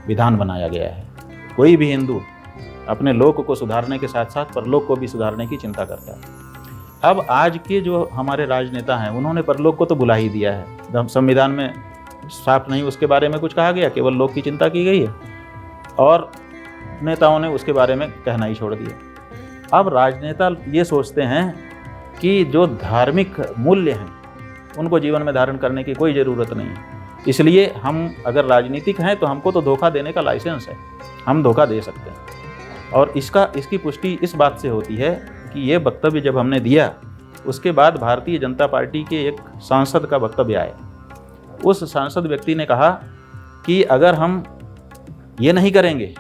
विधान बनाया गया है। कोई भी हिंदू अपने लोक को सुधारने के साथ साथ परलोक को भी सुधारने की चिंता करता है। अब आज के जो हमारे राजनेता हैं उन्होंने परलोक को तो बुला ही दिया है। संविधान में साफ नहीं उसके बारे में कुछ कहा गया, केवल लोक की चिंता की गई है और नेताओं ने उसके बारे में कहना ही छोड़ दिया। अब राजनेता ये सोचते हैं कि जो धार्मिक मूल्य हैं उनको जीवन में धारण करने की कोई ज़रूरत नहीं है, इसलिए हम अगर राजनीतिक हैं तो हमको तो धोखा देने का लाइसेंस है, हम धोखा दे सकते हैं। और इसकी पुष्टि इस बात से होती है कि ये वक्तव्य जब हमने दिया उसके बाद भारतीय जनता पार्टी के एक सांसद का वक्तव्य आया। उस सांसद व्यक्ति ने कहा कि अगर हम ये नहीं करेंगे,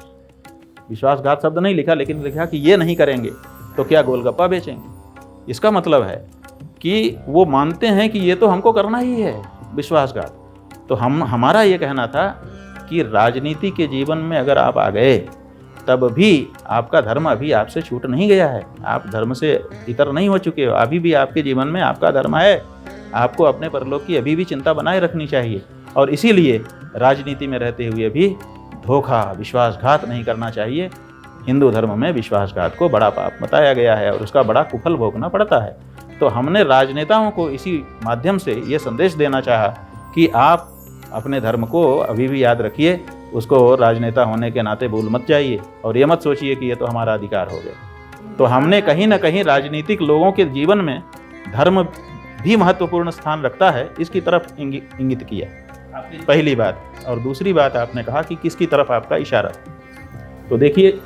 विश्वासघात शब्द नहीं लिखा लेकिन लिखा कि ये नहीं करेंगे तो क्या गोलगप्पा बेचेंगे। इसका मतलब है कि वो मानते हैं कि ये तो हमको करना ही है विश्वासघात। तो हमारा ये कहना था कि राजनीति के जीवन में अगर आप आ गए तब भी आपका धर्म अभी आपसे छूट नहीं गया है, आप धर्म से इतर नहीं हो चुके हो, अभी भी आपके जीवन में आपका धर्म है, आपको अपने परलोक की अभी भी चिंता बनाए रखनी चाहिए। और इसीलिए राजनीति में रहते हुए भी धोखा, विश्वासघात नहीं करना चाहिए। हिंदू धर्म में विश्वासघात को बड़ा पाप बताया गया है और उसका बड़ा कुफल भोगना पड़ता है। तो हमने राजनेताओं को इसी माध्यम से ये संदेश देना चाहा कि आप अपने धर्म को अभी भी याद रखिए, उसको राजनेता होने के नाते भूल मत जाइए और ये मत सोचिए कि ये तो हमारा अधिकार हो गया। तो हमने कहीं ना कहीं राजनीतिक लोगों के जीवन में धर्म भी महत्वपूर्ण स्थान रखता है, इसकी तरफ इंगित किया, पहली बात। और दूसरी बात आपने कहा कि किसकी तरफ आपका इशारा, तो देखिए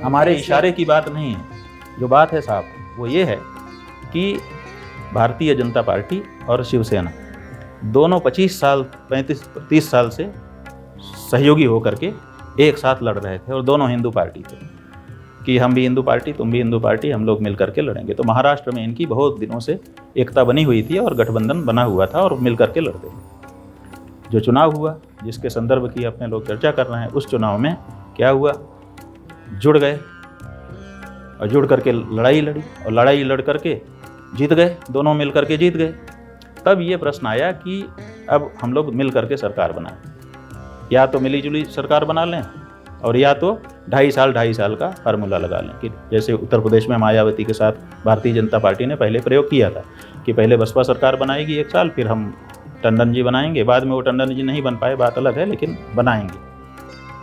हमारे इशारे की बात नहीं है, जो बात है साफ वो ये है कि भारतीय जनता पार्टी और शिवसेना दोनों 25 साल 35-30 साल से सहयोगी होकर के एक साथ लड़ रहे थे और दोनों हिंदू पार्टी थे कि हम भी हिंदू पार्टी, तुम भी हिंदू पार्टी, हम लोग मिल करके लड़ेंगे। तो महाराष्ट्र में इनकी बहुत दिनों से एकता बनी हुई थी और गठबंधन बना हुआ था और मिल करके लड़ते थे। जो चुनाव हुआ जिसके संदर्भ की अपने लोग चर्चा कर रहे हैं, उस चुनाव में क्या हुआ, जुड़ गए और जुड़ करके लड़ाई लड़ी और लड़ाई लड़ करके जीत गए, दोनों मिल करके जीत गए। तब ये प्रश्न आया कि अब हम लोग मिल करके सरकार बनाएं, या तो मिलीजुली सरकार बना लें और या तो 2.5 साल का फार्मूला लगा लें, कि जैसे उत्तर प्रदेश में मायावती के साथ भारतीय जनता पार्टी ने पहले प्रयोग किया था कि पहले बसपा सरकार बनाएगी 1 साल, फिर हम टंडन जी बनाएंगे। बाद में वो टंडन जी नहीं बन पाए, बात अलग है, लेकिन बनाएंगे।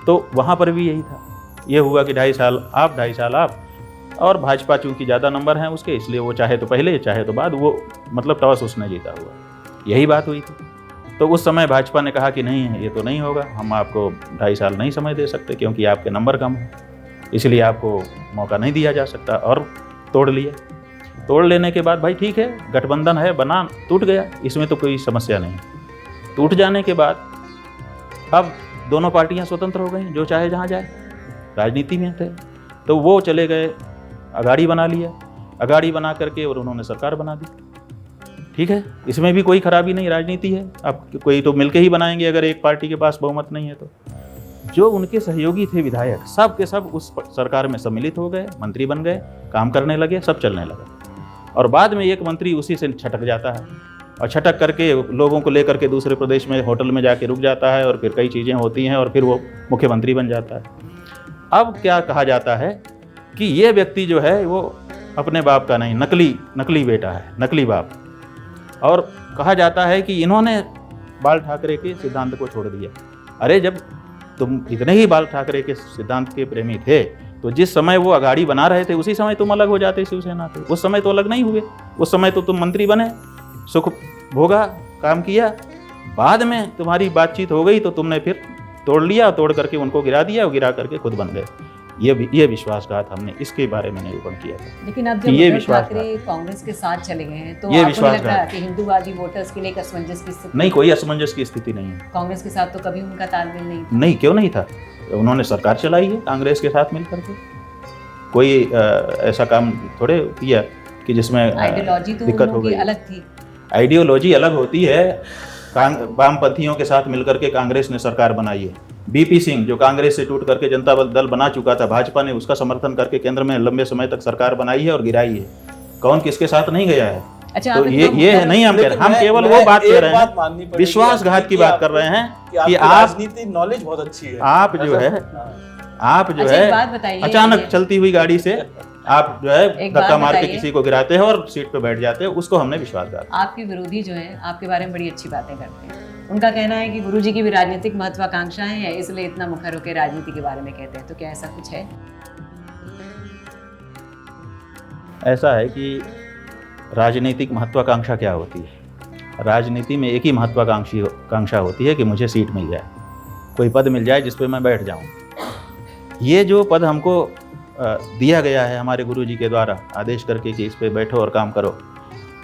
तो वहाँ पर भी यही था, ये हुआ कि 2.5 साल आप 2.5 साल आप, और भाजपा चूँकि ज़्यादा नंबर हैं उसके, इसलिए वो चाहे तो पहले चाहे तो बाद, वो मतलब टॉस उसने जीता हुआ, यही बात हुई थी। तो उस समय भाजपा ने कहा कि नहीं है, ये तो नहीं होगा, हम आपको 2.5 साल नहीं समय दे सकते क्योंकि आपके नंबर कम है, इसलिए आपको मौका नहीं दिया जा सकता, और तोड़ लिया। तोड़ लेने के बाद भाई ठीक है, गठबंधन है, बना, टूट गया, इसमें तो कोई समस्या नहीं। टूट जाने के बाद अब दोनों पार्टियां स्वतंत्र हो गई, जो चाहे जहां जाए, राजनीति में थे तो वो चले गए, अगाड़ी बना लिया, अगाड़ी बना करके और उन्होंने सरकार बना दी। ठीक है, इसमें भी कोई खराबी नहीं, राजनीति है। अब कोई तो मिलके ही बनाएंगे अगर एक पार्टी के पास बहुमत नहीं है तो। जो उनके सहयोगी थे विधायक, सब के सब उस सरकार में सम्मिलित हो गए, मंत्री बन गए, काम करने लगे, सब चलने लगा। और बाद में एक मंत्री उसी से छटक जाता है, और छटक करके लोगों को लेकर के दूसरे प्रदेश में होटल में जाके रुक जाता है, और फिर कई चीज़ें होती हैं, और फिर वो मुख्यमंत्री बन जाता है। अब क्या कहा जाता है कि ये व्यक्ति जो है वो अपने बाप का नहीं, नकली बेटा है, नकली बाप। और कहा जाता है कि इन्होंने बाल ठाकरे के सिद्धांत को छोड़ दिया। अरे जब तुम इतने ही बाल ठाकरे के सिद्धांत के प्रेमी थे तो जिस समय वो अगाड़ी बना रहे थे उसी समय तुम अलग हो जाते शिवसेना से। उस समय तो अलग नहीं हुए, उस समय तो तुम मंत्री बने, सुख भोगा, काम किया। बाद में तुम्हारी बातचीत हो गई तो तुमने फिर तोड़ लिया, तोड़ करके उनको गिरा दिया, और गिरा करके खुद बन गए। ये विश्वासघात हमने इसके बारे में निरूपण किया था। लेकिन अब जब उद्धव ठाकरे कांग्रेस के साथ चले गए हैं तो आपको नहीं लगता कि हिंदूवादी वोटर्स के लिए एक असमंजस की स्थिति? नहीं, कोई असमंजस की स्थिति नहीं है। कांग्रेस के साथ तो कभी उनका तालमेल नहीं था। नहीं, क्यों नहीं था? उन्होंने सरकार चलाई है कांग्रेस के साथ मिलकर के। कोई ऐसा काम थोड़े किया कि जिसमें आइडियोलॉजी तो दिक्कत हो गई। अलग थी। आइडियोलॉजी अलग होती है। वामपंथियों के साथ मिलकर के कांग्रेस ने सरकार बनाई है। बीपी सिंह जो कांग्रेस से टूट करके जनता दल बना चुका था, भाजपा ने उसका समर्थन करके केंद्र में लंबे समय तक सरकार बनाई है और गिराई है। कौन किसके साथ नहीं गया है? अच्छा, तो ये नहीं हम कह रहे, हम केवल वो बात कर रहे हैं, विश्वासघात की बात कर रहे हैं कि आप राजनीति नॉलेज बहुत अच्छी है। आप जो है अचानक चलती हुई गाड़ी से आप जो है धक्का मार के किसी को गिराते हैं और सीट पे बैठ जाते हैं, उसको हमने विश्वासघात। आपके विरोधी जो हैं आपके बारे में बड़ी अच्छी बातें करते हैं। उनका कहना है कि गुरुजी की भी राजनीतिक महत्वाकांक्षाएं हैं, इसलिए इतना मुखर होकर राजनीति के बारे में कहते हैं। तो क्या ऐसा कुछ है? ऐसा है कि राजनीतिक महत्वाकांक्षा क्या होती है? राजनीति में एक ही महत्वाकांक्षा होती है कि मुझे सीट मिल जाए, कोई पद मिल जाए जिस पे मैं बैठ जाऊं। ये जो पद हमको दिया गया है हमारे गुरुजी के द्वारा आदेश करके कि इस पे बैठो और काम करो,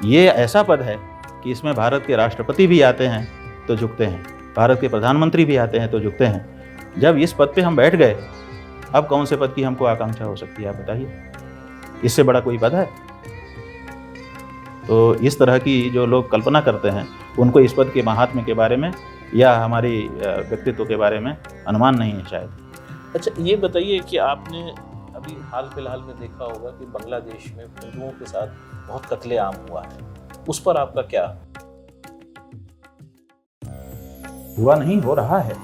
ये ऐसा पद है कि इसमें भारत के राष्ट्रपति भी आते हैं तो झुकते हैं, भारत के प्रधानमंत्री भी आते हैं तो झुकते हैं। जब इस पद पे हम बैठ गए, अब कौन से पद की हमको आकांक्षा हो सकती है? आप बताइए, इससे बड़ा कोई पद है? तो इस तरह की जो लोग कल्पना करते हैं उनको इस पद के महात्म्य के बारे में या हमारी व्यक्तित्व के बारे में अनुमान नहीं है शायद। अच्छा, ये बताइए कि आपने अभी हाल फिलहाल में देखा होगा कि बांग्लादेश में हिंदुओं के साथ बहुत कत्लेआम हुआ है, उस पर आपका क्या? हुआ नहीं, हो रहा है,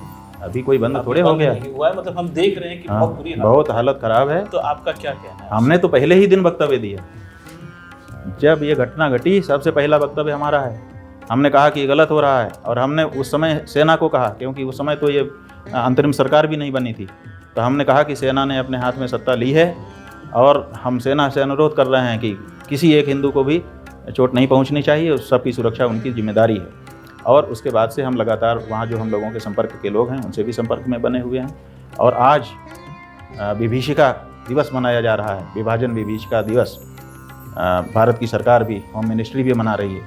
अभी कोई बंद थोड़े हो गया हुआ है, मतलब हम देख रहे हैं कि बहुत बुरी बहुत हालत खराब है। तो आपका क्या कहना है? हमने तो पहले ही दिन वक्तव्य दिया, जब ये घटना घटी सबसे पहला वक्तव्य हमारा है। हमने कहा कि ये गलत हो रहा है, और हमने उस समय सेना को कहा, क्योंकि उस समय तो ये अंतरिम सरकार भी नहीं बनी थी, तो हमने कहा कि सेना ने अपने हाथ में सत्ता ली है और हम सेना से अनुरोध कर रहे हैं कि किसी एक हिंदू को भी चोट नहीं पहुंचनी चाहिए, सबकी सुरक्षा उनकी जिम्मेदारी है। और उसके बाद से हम लगातार वहाँ जो हम लोगों के संपर्क के लोग हैं उनसे भी संपर्क में बने हुए हैं। और आज विभीषिका दिवस मनाया जा रहा है, विभाजन विभीषिका दिवस, भारत की सरकार भी, होम मिनिस्ट्री भी मना रही है,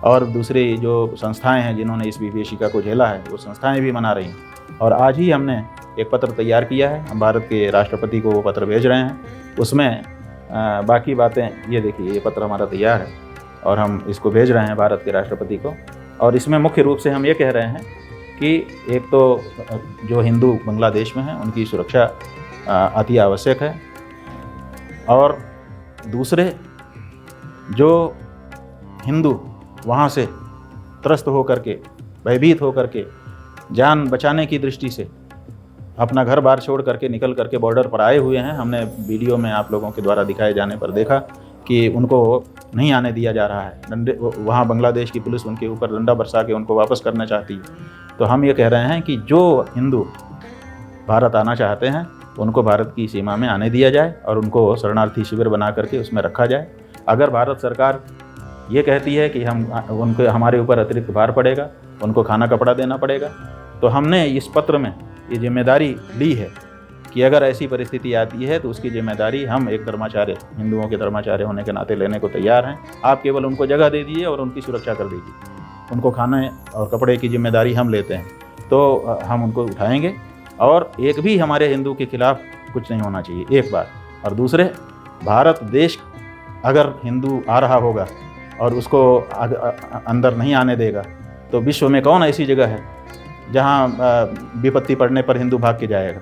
और दूसरी जो संस्थाएं हैं जिन्होंने इस विभीषिका को झेला है वो संस्थाएं भी मना रही हैं। और आज ही हमने एक पत्र तैयार किया है, हम भारत के राष्ट्रपति को वो पत्र भेज रहे हैं। उसमें बाकी बातें, ये देखिए, ये पत्र हमारा तैयार है और हम इसको भेज रहे हैं भारत के राष्ट्रपति को। और इसमें मुख्य रूप से हम ये कह रहे हैं कि एक तो जो हिंदू बांग्लादेश में हैं उनकी सुरक्षा अति आवश्यक है, और दूसरे जो हिंदू वहाँ से त्रस्त होकर के, भयभीत होकर के, जान बचाने की दृष्टि से अपना घर बार छोड़ करके निकल करके बॉर्डर पर आए हुए हैं। हमने वीडियो में आप लोगों के द्वारा दिखाए जाने पर देखा कि उनको नहीं आने दिया जा रहा है। डंडे वहाँ बांग्लादेश की पुलिस उनके ऊपर डंडा बरसा के उनको वापस करना चाहती है। तो हम ये कह रहे हैं कि जो हिंदू भारत आना चाहते हैं उनको भारत की सीमा में आने दिया जाए और उनको शरणार्थी शिविर बना करके उसमें रखा जाए। अगर भारत सरकार ये कहती है कि हमारे ऊपर अतिरिक्त भार पड़ेगा, उनको खाना कपड़ा देना पड़ेगा, तो हमने इस पत्र में ये जिम्मेदारी ली है कि अगर ऐसी परिस्थिति आती है तो उसकी जिम्मेदारी हम एक धर्माचार्य, हिंदुओं के धर्माचार्य होने के नाते लेने को तैयार हैं। आप केवल उनको जगह दे दीजिए और उनकी सुरक्षा कर दीजिए। उनको खाने और कपड़े की जिम्मेदारी हम लेते हैं, तो हम उनको उठाएंगे और एक भी हमारे हिंदू के खिलाफ कुछ नहीं होना चाहिए, एक बात। और दूसरे, भारत देश अगर हिंदू आ रहा होगा और उसको अंदर नहीं आने देगा तो विश्व में कौन ऐसी जगह है जहाँ विपत्ति पड़ने पर हिंदू भाग के जाएगा।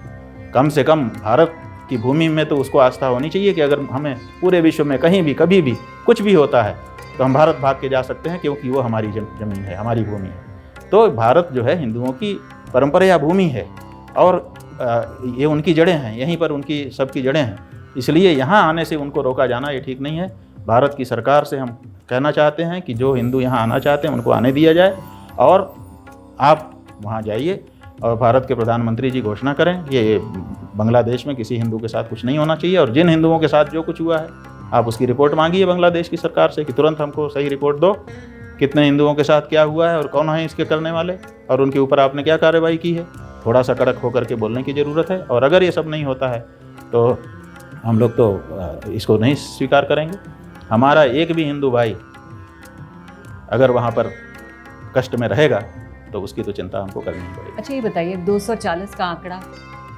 कम से कम भारत की भूमि में तो उसको आस्था होनी चाहिए कि अगर हमें पूरे विश्व में कहीं भी कभी भी कुछ भी होता है तो हम भारत भाग के जा सकते हैं, क्योंकि वो हमारी ज़मीन है, हमारी भूमि है। तो भारत जो है हिंदुओं की परंपरा या भूमि है और ये उनकी जड़ें हैं, यहीं पर उनकी सबकी जड़ें हैं। इसलिए यहाँ आने से उनको रोका जाना ये ठीक नहीं है। भारत की सरकार से हम कहना चाहते हैं कि जो हिंदू यहाँ आना चाहते हैं उनको आने दिया जाए और आप वहाँ जाइए और भारत के प्रधानमंत्री जी घोषणा करें ये बांग्लादेश में किसी हिंदू के साथ कुछ नहीं होना चाहिए। और जिन हिंदुओं के साथ जो कुछ हुआ है आप उसकी रिपोर्ट मांगिए बांग्लादेश की सरकार से कि तुरंत हमको सही रिपोर्ट दो, कितने हिंदुओं के साथ क्या हुआ है और कौन है इसके करने वाले और उनके ऊपर आपने क्या कार्रवाई की है। थोड़ा सा कड़क होकर के बोलने की ज़रूरत है। और अगर ये सब नहीं होता है तो हम लोग तो इसको नहीं स्वीकार करेंगे। हमारा एक भी हिंदू भाई अगर वहाँ पर कष्ट में रहेगा तो उसकी तो चिंता हमको करनी पड़ेगी। अच्छा, ये बताइए, 240 का आंकड़ा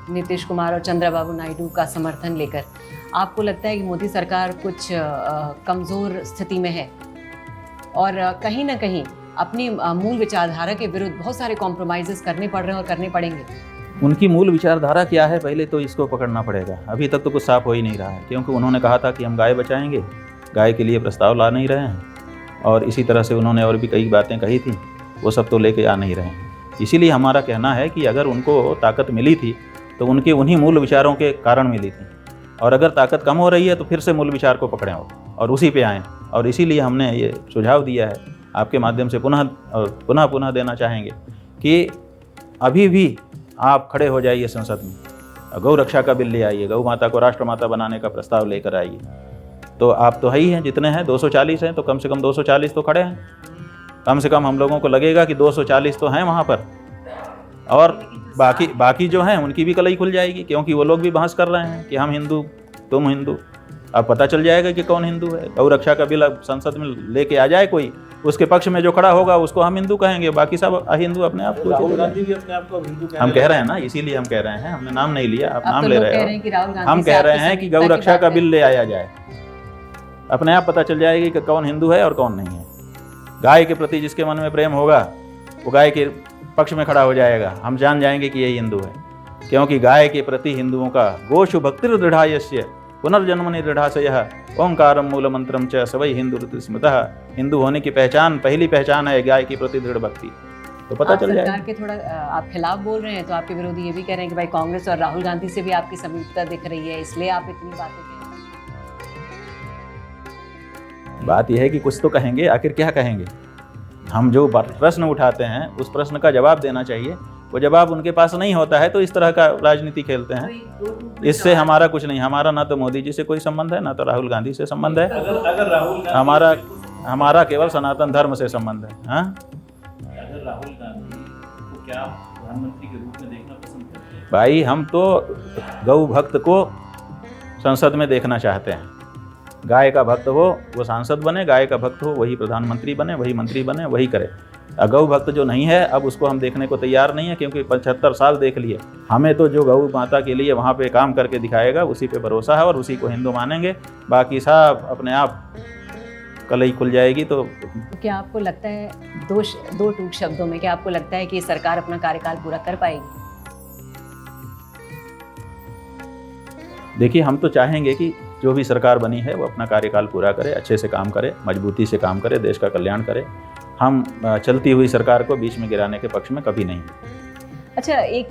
नीतीश कुमार और चंद्रबाबू नायडू का समर्थन लेकर आपको लगता है कि मोदी सरकार कुछ कमज़ोर स्थिति में है और कहीं ना कहीं अपनी मूल विचारधारा के विरुद्ध बहुत सारे कॉम्प्रोमाइज़ेस करने पड़ रहे हैं और करने पड़ेंगे? उनकी मूल विचारधारा क्या है पहले तो इसको पकड़ना पड़ेगा। अभी तक तो कुछ साफ हो ही नहीं रहा है, क्योंकि उन्होंने कहा था कि हम गाय बचाएंगे, गाय के लिए प्रस्ताव ला नहीं रहे हैं और इसी तरह से उन्होंने और भी कई बातें कही थी, वो सब तो लेके आ नहीं रहे हैं। इसीलिए हमारा कहना है कि अगर उनको ताकत मिली थी तो उनके उन्हीं मूल विचारों के कारण मिली थी, और अगर ताकत कम हो रही है तो फिर से मूल विचार को पकड़ें और उसी पे आएँ। और इसीलिए हमने ये सुझाव दिया है, आपके माध्यम से पुनः देना चाहेंगे कि अभी भी आप खड़े हो जाइए संसद में, गौ रक्षा का बिल ले आइए, गौ माता को राष्ट्रमाता बनाने का प्रस्ताव लेकर आइए। तो आप तो है ही हैं, जितने हैं 240 हैं, तो कम से कम 240 तो खड़े हैं। कम से कम हम लोगों को लगेगा कि 240 तो हैं वहाँ पर, और बाकी जो हैं उनकी भी कलई खुल जाएगी, क्योंकि वो लोग भी बहस कर रहे हैं कि हम हिंदू तुम हिंदू। अब पता चल जाएगा कि कौन हिंदू है। गौ रक्षा का बिल अब संसद में लेके आ जाए कोई, उसके पक्ष में जो खड़ा होगा उसको हम हिंदू कहेंगे, बाकी सब अहिंदू अपने आप को। राहुल गांधी भी अपने आप को हिंदू हम कह रहे हैं ना, इसीलिए हम कह रहे हैं, हमने नाम नहीं लिया, आप नाम तो ले लोग रहे कह हो। रहे हैं कि राहुल गांधी हम से कह रहे आपकी हैं कि समीपता गौ की रक्षा बात का है। बिल ले आया जाए, अपने आप पता चल जाएगी कि कौन हिंदू है और कौन नहीं है। गाय के प्रति जिसके मन में प्रेम होगा वो गाय के पक्ष में खड़ा हो जाएगा, हम जान जाएंगे कि यही हिंदू है। क्योंकि गाय के प्रति हिंदुओं का गोशु भक्तिर दृढ़ायस्य पुनर्जन्मनि दृढ़ाशयः ओंकारम मूल मंत्रम च सवै हिंदू स्मृतः। हिंदू होने की पहचान, पहली पहचान है गाय के प्रति दृढ़ भक्ति। तो पता चल जाएगा। सरकार के थोड़ा आप खिलाफ बोल रहे हैं, तो आपके विरोधी ये भी कह रहे हैं कि भाई कांग्रेस और राहुल गांधी से भी आपकी समीपता दिख रही है, इसलिए आप इतनी बातें कह रहे हैं। बात यह है कि कुछ तो कहेंगे, आखिर क्या कहेंगे। हम जो प्रश्न उठाते हैं उस प्रश्न का जवाब देना चाहिए, वो जवाब उनके पास नहीं होता है तो इस तरह का राजनीति खेलते हैं। इससे हमारा कुछ नहीं, हमारा ना तो मोदी जी से कोई संबंध है, ना तो राहुल गांधी से संबंध है। अगर राहुल हमारा केवल सनातन धर्म से संबंध है। हाँ, अगर राहुल गांधी को क्या प्रधानमंत्री के रूप में देखना पसंद करते हैं? भाई हम तो गौ भक्त को संसद में देखना चाहते हैं। गाय का भक्त हो वो सांसद बने, गाय का भक्त हो वही प्रधानमंत्री बने, वही मंत्री बने, वही करे। गौ भक्त जो नहीं है अब उसको हम देखने को तैयार नहीं है, क्योंकि 75 साल देख लिए। हमें तो जो गौ माता के लिए वहाँ पे काम करके दिखाएगा उसी पे भरोसा है और उसी को हिंदू मानेंगे। बाकी सब अपने आप कलई खुल जाएगी। तो क्या आपको लगता है, दो टूक शब्दों में, क्या आपको लगता है कि सरकार अपना कार्यकाल पूरा कर पाएगी? देखिए, हम तो चाहेंगे कि जो भी सरकार बनी है वो अपना कार्यकाल पूरा करे, अच्छे से काम करे, मजबूती से काम करे, देश का कल्याण करे। हम चलती हुई सरकार को बीच में गिराने के पक्ष में कभी नहीं। अच्छा, एक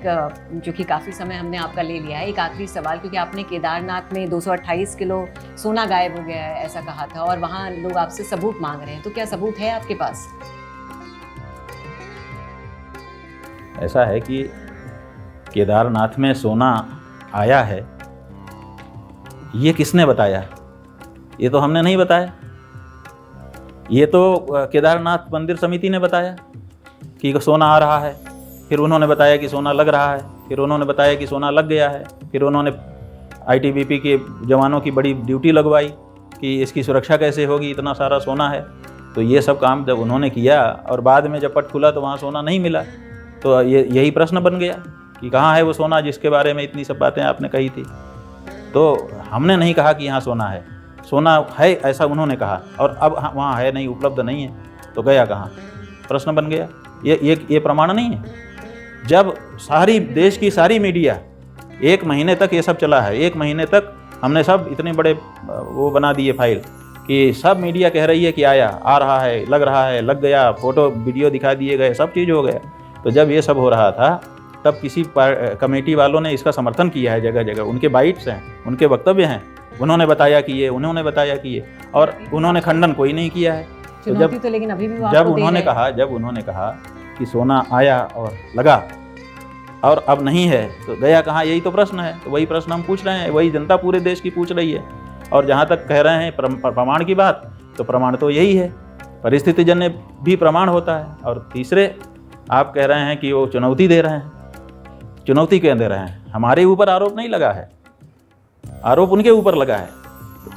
जो कि काफ़ी समय हमने आपका ले लिया है, एक आखिरी सवाल, क्योंकि आपने केदारनाथ में 228 किलो सोना गायब हो गया है ऐसा कहा था, और वहाँ लोग आपसे सबूत मांग रहे हैं, तो क्या सबूत है आपके पास? ऐसा है कि केदारनाथ में सोना आया है, ये किसने बताया? ये तो हमने नहीं बताया, ये तो केदारनाथ मंदिर समिति ने बताया कि सोना आ रहा है, फिर उन्होंने बताया कि सोना लग रहा है, फिर उन्होंने बताया कि सोना लग गया है, फिर उन्होंने आईटीबीपी के जवानों की बड़ी ड्यूटी लगवाई कि इसकी सुरक्षा कैसे होगी, इतना सारा सोना है। तो ये सब काम जब उन्होंने किया और बाद में जब पट खुला तो वहाँ सोना नहीं मिला, तो यही प्रश्न बन गया कि कहाँ है वो सोना जिसके बारे में इतनी सब बातें आपने कही थी। तो हमने नहीं कहा कि यहाँ सोना है, सोना है ऐसा उन्होंने कहा, और अब वहाँ है नहीं, उपलब्ध नहीं है, तो गया कहाँ? प्रश्न बन गया। ये प्रमाण नहीं है। जब सारी देश की सारी मीडिया 1 महीने तक ये सब चला है, 1 महीने तक हमने सब इतने बड़े वो बना दिए फाइल कि सब मीडिया कह रही है कि आया, आ रहा है, लग गया, फोटो वीडियो दिखा दिए गए, सब चीज़ हो गया। तो जब ये सब हो रहा था तब किसी कमेटी वालों ने इसका समर्थन किया है, जगह जगह उनके बाइट्स हैं, उनके वक्तव्य हैं, उन्होंने बताया कि ये, उन्होंने बताया कि ये, और उन्होंने खंडन कोई नहीं किया है। तो लेकिन अभी भी जब उन्होंने कहा कि सोना आया और लगा और अब नहीं है तो गया कहाँ, यही तो प्रश्न है। तो वही प्रश्न हम पूछ रहे हैं, वही जनता पूरे देश की पूछ रही है। और जहाँ तक कह रहे हैं प्रमाण की बात, तो प्रमाण तो यही है, परिस्थितिजन्य भी प्रमाण होता है। और तीसरे आप कह रहे हैं कि वो चुनौती दे रहे हैं, चुनौती क्यों दे रहे हैं? हमारे ऊपर आरोप नहीं लगा है, आरोप उनके ऊपर लगा है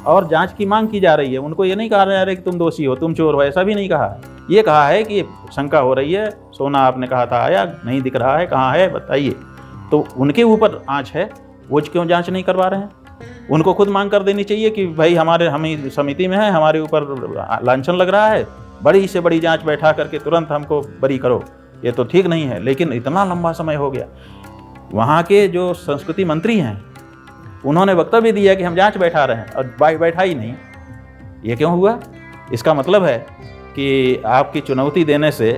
और जांच की मांग की जा रही है। उनको ये नहीं कहा जा रहा है कि तुम दोषी हो, तुम चोर हो, ऐसा भी नहीं कहा है। ये कहा है कि शंका हो रही है, सोना आपने कहा था आया, नहीं दिख रहा है, कहाँ है बताइए। तो उनके ऊपर आंच है, वो क्यों जांच नहीं करवा रहे हैं? उनको खुद मांग कर देनी चाहिए कि भाई हम समिति में है, हमारे ऊपर लांछन लग रहा है, बड़ी से बड़ी जांच बैठा करके तुरंत हमको बरी करो। ये तो ठीक नहीं है। लेकिन इतना लंबा समय हो गया। वहाँ के जो संस्कृति मंत्री हैं उन्होंने वक्तव्य दिया कि हम जांच बैठा रहे हैं, और बैठा ही नहीं। ये क्यों हुआ? इसका मतलब है कि आपकी चुनौती देने से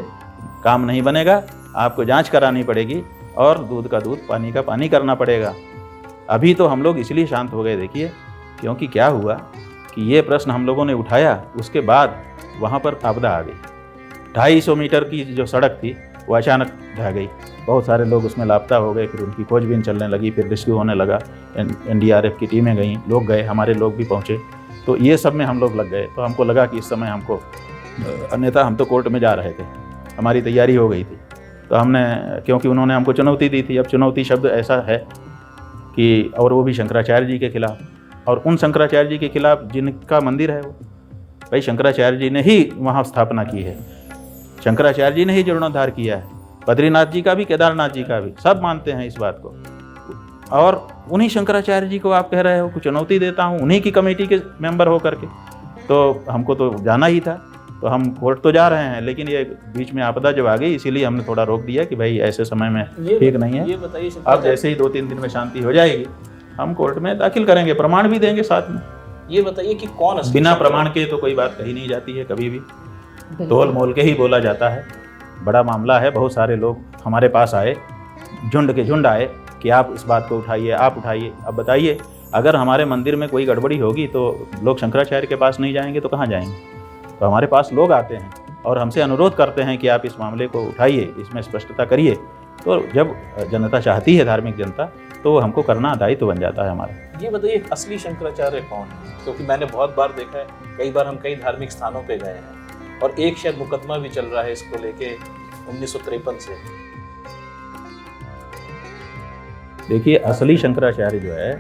काम नहीं बनेगा, आपको जांच करानी पड़ेगी और दूध का दूध, पानी का पानी करना पड़ेगा। अभी तो हम लोग इसलिए शांत हो गए, देखिए, क्योंकि क्या हुआ कि ये प्रश्न हम लोगों ने उठाया, उसके बाद वहाँ पर आपदा आ गई। 250 मीटर की जो सड़क थी वो अचानक ढह गई, बहुत सारे लोग उसमें लापता हो गए, फिर उनकी खोजबीन चलने लगी, फिर रेस्क्यू होने लगा, NDRF की टीमें गईं, लोग गए, हमारे लोग भी पहुँचे। तो ये सब में हम लोग लग गए। तो हमको लगा कि इस समय हमको, अन्यथा हम तो कोर्ट में जा रहे थे, हमारी तैयारी हो गई थी। तो हमने, क्योंकि उन्होंने हमको चुनौती दी थी, अब चुनौती शब्द ऐसा है कि, और वो भी शंकराचार्य जी के खिलाफ, और उन शंकराचार्य जी के खिलाफ जिनका मंदिर है वो, भाई शंकराचार्य जी ने ही वहाँ स्थापना की है, शंकराचार्य जी ने ही जीर्णोद्धार किया है, बद्रीनाथ जी का भी, केदारनाथ जी का भी, सब मानते हैं इस बात को। और उन्हीं शंकराचार्य जी को आप कह रहे हो कि चुनौती देता हूँ, उन्हीं की कमेटी के मेंबर हो करके। तो हमको तो जाना ही था, तो हम कोर्ट तो जा रहे हैं, लेकिन ये बीच में आपदा जब आ गई, इसीलिए हमने थोड़ा रोक दिया कि भाई ऐसे समय में ठीक नहीं है। ये बताइए, अब जैसे ही 2-3 दिन में शांति हो जाएगी, हम कोर्ट में दाखिल करेंगे, प्रमाण भी देंगे साथ में। ये बताइए कि कौन, बिना प्रमाण के तो कोई बात कही नहीं जाती है कभी भी, तोल मोल के ही बोला जाता है। बड़ा मामला है, बहुत सारे लोग हमारे पास आए, झुंड के झुंड आए कि आप इस बात को उठाइए, आप उठाइए। अब बताइए, अगर हमारे मंदिर में कोई गड़बड़ी होगी तो लोग शंकराचार्य के पास नहीं जाएंगे तो कहाँ जाएंगे? तो हमारे पास लोग आते हैं और हमसे अनुरोध करते हैं कि आप इस मामले को उठाइए, इसमें स्पष्टता करिए। तो जब जनता चाहती है, धार्मिक जनता, तो हमको करना दायित्व बन जाता है हमारा। ये बताइए असली शंकराचार्य कौन है? क्योंकि मैंने बहुत बार देखा है, कई बार हम कई धार्मिक स्थानों पे गए हैं, और एक शायद मुकदमा भी चल रहा है इसको लेके 1953 से। देखिए, असली शंकराचार्य जो है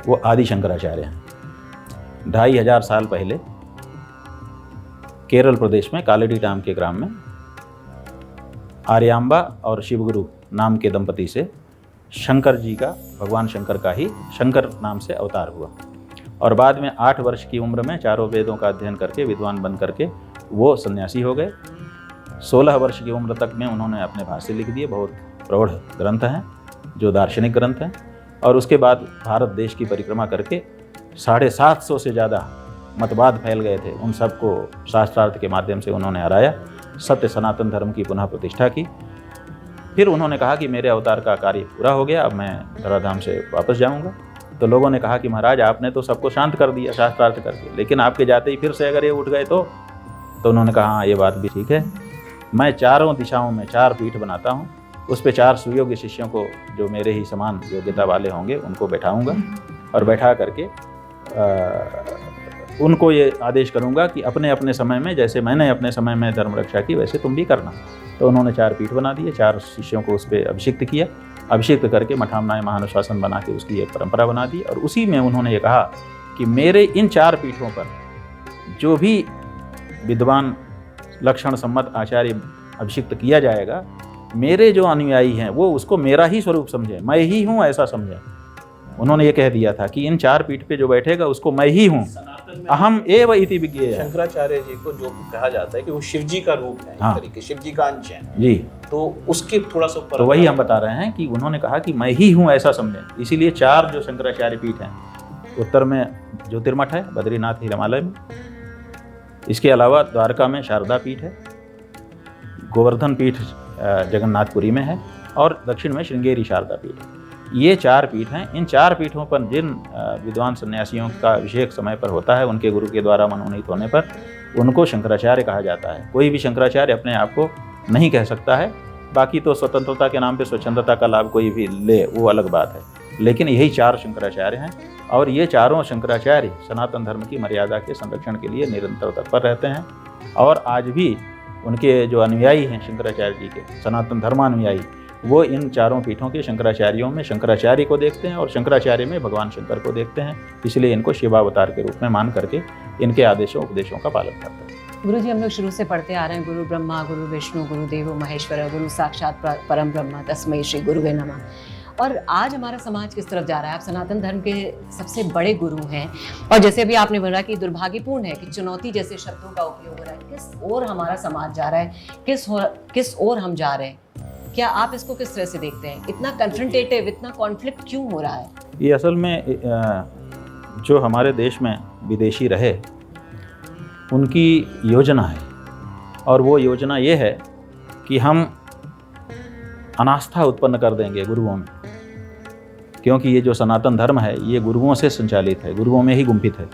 वो आदि शंकराचार्य हैं। 2500 साल पहले केरल प्रदेश में कालेडी नाम के ग्राम में आर्यांबा और शिवगुरु नाम के दंपति से शंकर जी का, भगवान शंकर का ही शंकर नाम से अवतार हुआ। और बाद में 8 वर्ष की उम्र में चारों वेदों का अध्ययन करके, विद्वान बन करके वो सन्यासी हो गए। 16 वर्ष की उम्र तक में उन्होंने अपने भाष्य लिख दिए, बहुत प्रौढ़ ग्रंथ हैं जो दार्शनिक ग्रंथ हैं। और उसके बाद भारत देश की परिक्रमा करके 750 से ज़्यादा मतवाद फैल गए थे, उन सबको शास्त्रार्थ के माध्यम से उन्होंने हराया। सत्य सनातन धर्म की पुनः प्रतिष्ठा की। फिर उन्होंने कहा कि मेरे अवतार का कार्य पूरा हो गया, अब मैं धराधाम से वापस जाऊंगा। तो लोगों ने कहा कि महाराज आपने तो सबको शांत कर दिया शास्त्रार्थ करके, लेकिन आपके जाते ही फिर से अगर ये उठ गए तो उन्होंने कहा हाँ ये बात भी ठीक है, मैं चारों दिशाओं में 4 पीठ बनाता हूँ, उस पे 4 सुयोग्य शिष्यों को जो मेरे ही समान योग्यता वाले होंगे उनको बैठाऊंगा और बैठा करके उनको ये आदेश करूंगा कि अपने अपने समय में, जैसे मैंने अपने समय में धर्म रक्षा की वैसे तुम भी करना। तो उन्होंने 4 पीठ बना दिए, 4 शिष्यों को उस पर अभिषिक्त किया, अभिषिक्त करके मठामनाय महानुशासन बना के उसकी एक परंपरा बना दी। और उसी में उन्होंने ये कहा कि मेरे इन 4 पीठों पर जो भी विद्वान लक्षण सम्मत आचार्य अभिषिक्त किया जाएगा, मेरे जो अनुयायी हैं वो उसको मेरा ही स्वरूप समझें, मैं ही हूँ ऐसा समझें। उन्होंने ये कह दिया था कि इन 4 पीठ पे जो बैठेगा उसको मैं ही हूँ, अहम एव इति विज्ञेय। शंकराचार्य जी को जो कहा जाता है कि वो शिव जी का रूप है, हाँ, एक तरीके शिव जी का अंश है जी, तो उसके थोड़ा सा तो वही हम बता रहे हैं कि उन्होंने कहा कि मैं ही हूँ ऐसा समझें। इसीलिए 4 जो शंकराचार्य पीठ हैं, उत्तर में ज्योतिर्मठ है बद्रीनाथ हिमालय में, इसके अलावा द्वारका में शारदा पीठ है, गोवर्धन पीठ जगन्नाथपुरी में है और दक्षिण में श्रृंगेरी शारदा पीठ है। ये 4 पीठ हैं। इन 4 पीठों पर जिन विद्वान सन्यासियों का अभिषेक समय पर होता है, उनके गुरु के द्वारा मनोनीत होने पर उनको शंकराचार्य कहा जाता है। कोई भी शंकराचार्य अपने आप को नहीं कह सकता है, बाकी तो स्वतंत्रता के नाम पे स्वच्छंदता का लाभ कोई भी ले वो अलग बात है, लेकिन यही 4 शंकराचार्य हैं। और ये चारों शंकराचार्य सनातन धर्म की मर्यादा के संरक्षण के लिए निरंतर तत्पर रहते हैं। और आज भी उनके जो अनुयायी हैं शंकराचार्य जी के, सनातन धर्मानुयायी, वो इन 4 पीठों के शंकराचार्यों में शंकराचार्य को देखते हैं और शंकराचार्य में भगवान शंकर को देखते हैं। इसलिए इनको शिवावतार के रूप में मान करके इनके आदेशों उपदेशों का पालन करते हैं। गुरु जी, हम लोग शुरू से पढ़ते आ रहे हैं, गुरु ब्रह्मा गुरु विष्णु गुरु देवो महेश्वर, गुरु साक्षात परम ब्रह्म तस्मै श्री गुरुवे नमः। और आज हमारा समाज किस तरफ जा रहा है? आप सनातन धर्म के सबसे बड़े गुरु हैं और जैसे अभी आपने बोला कि दुर्भाग्यपूर्ण है कि चुनौती जैसे शब्दों का उपयोग हो रहा है। किस ओर हमारा समाज जा रहा है, किस ओर हम जा रहे हैं? क्या आप इसको किस तरह से देखते हैं? इतना कन्फ्रंटेटिव, इतना कॉन्फ्लिक्ट क्यों हो रहा है? ये असल में जो हमारे देश में विदेशी रहे उनकी योजना है, और वो योजना ये है कि हम अनास्था उत्पन्न कर देंगे गुरुओं में, क्योंकि ये जो सनातन धर्म है ये गुरुओं से संचालित है, गुरुओं में ही गुंफित है।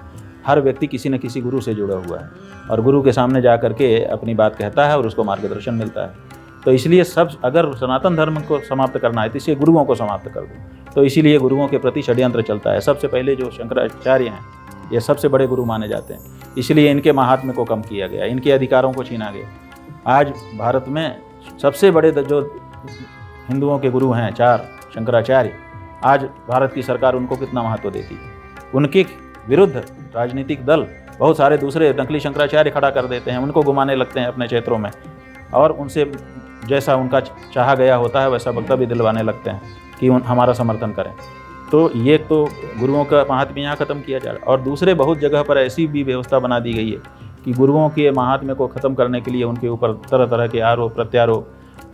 हर व्यक्ति किसी न किसी गुरु से जुड़ा हुआ है और गुरु के सामने जा कर के अपनी बात कहता है और उसको मार्गदर्शन मिलता है। तो इसलिए सब, अगर सनातन धर्म को समाप्त करना है तो इसलिए गुरुओं को समाप्त कर दो। तो इसीलिए गुरुओं के प्रति षड्यंत्र चलता है। सबसे पहले जो शंकराचार्य हैं ये सबसे बड़े गुरु माने जाते हैं, इसलिए इनके महात्म्य को कम किया गया, इनके अधिकारों को छीना गया। आज भारत में सबसे बड़े जो हिंदुओं के गुरु हैं 4 शंकराचार्य, आज भारत की सरकार उनको कितना महत्व देती है। उनके विरुद्ध राजनीतिक दल बहुत सारे दूसरे नकली शंकराचार्य खड़ा कर देते हैं, उनको घुमाने लगते हैं अपने क्षेत्रों में और उनसे जैसा उनका चाहा गया होता है वैसा वक्तव्य दिलवाने लगते हैं कि हमारा समर्थन करें। तो ये तो गुरुओं का महात्म्य यहाँ ख़त्म किया जा रहा है। और दूसरे बहुत जगह पर ऐसी भी व्यवस्था बना दी गई है कि गुरुओं के महात्म्य को ख़त्म करने के लिए उनके ऊपर तरह तरह के आरोप प्रत्यारोप,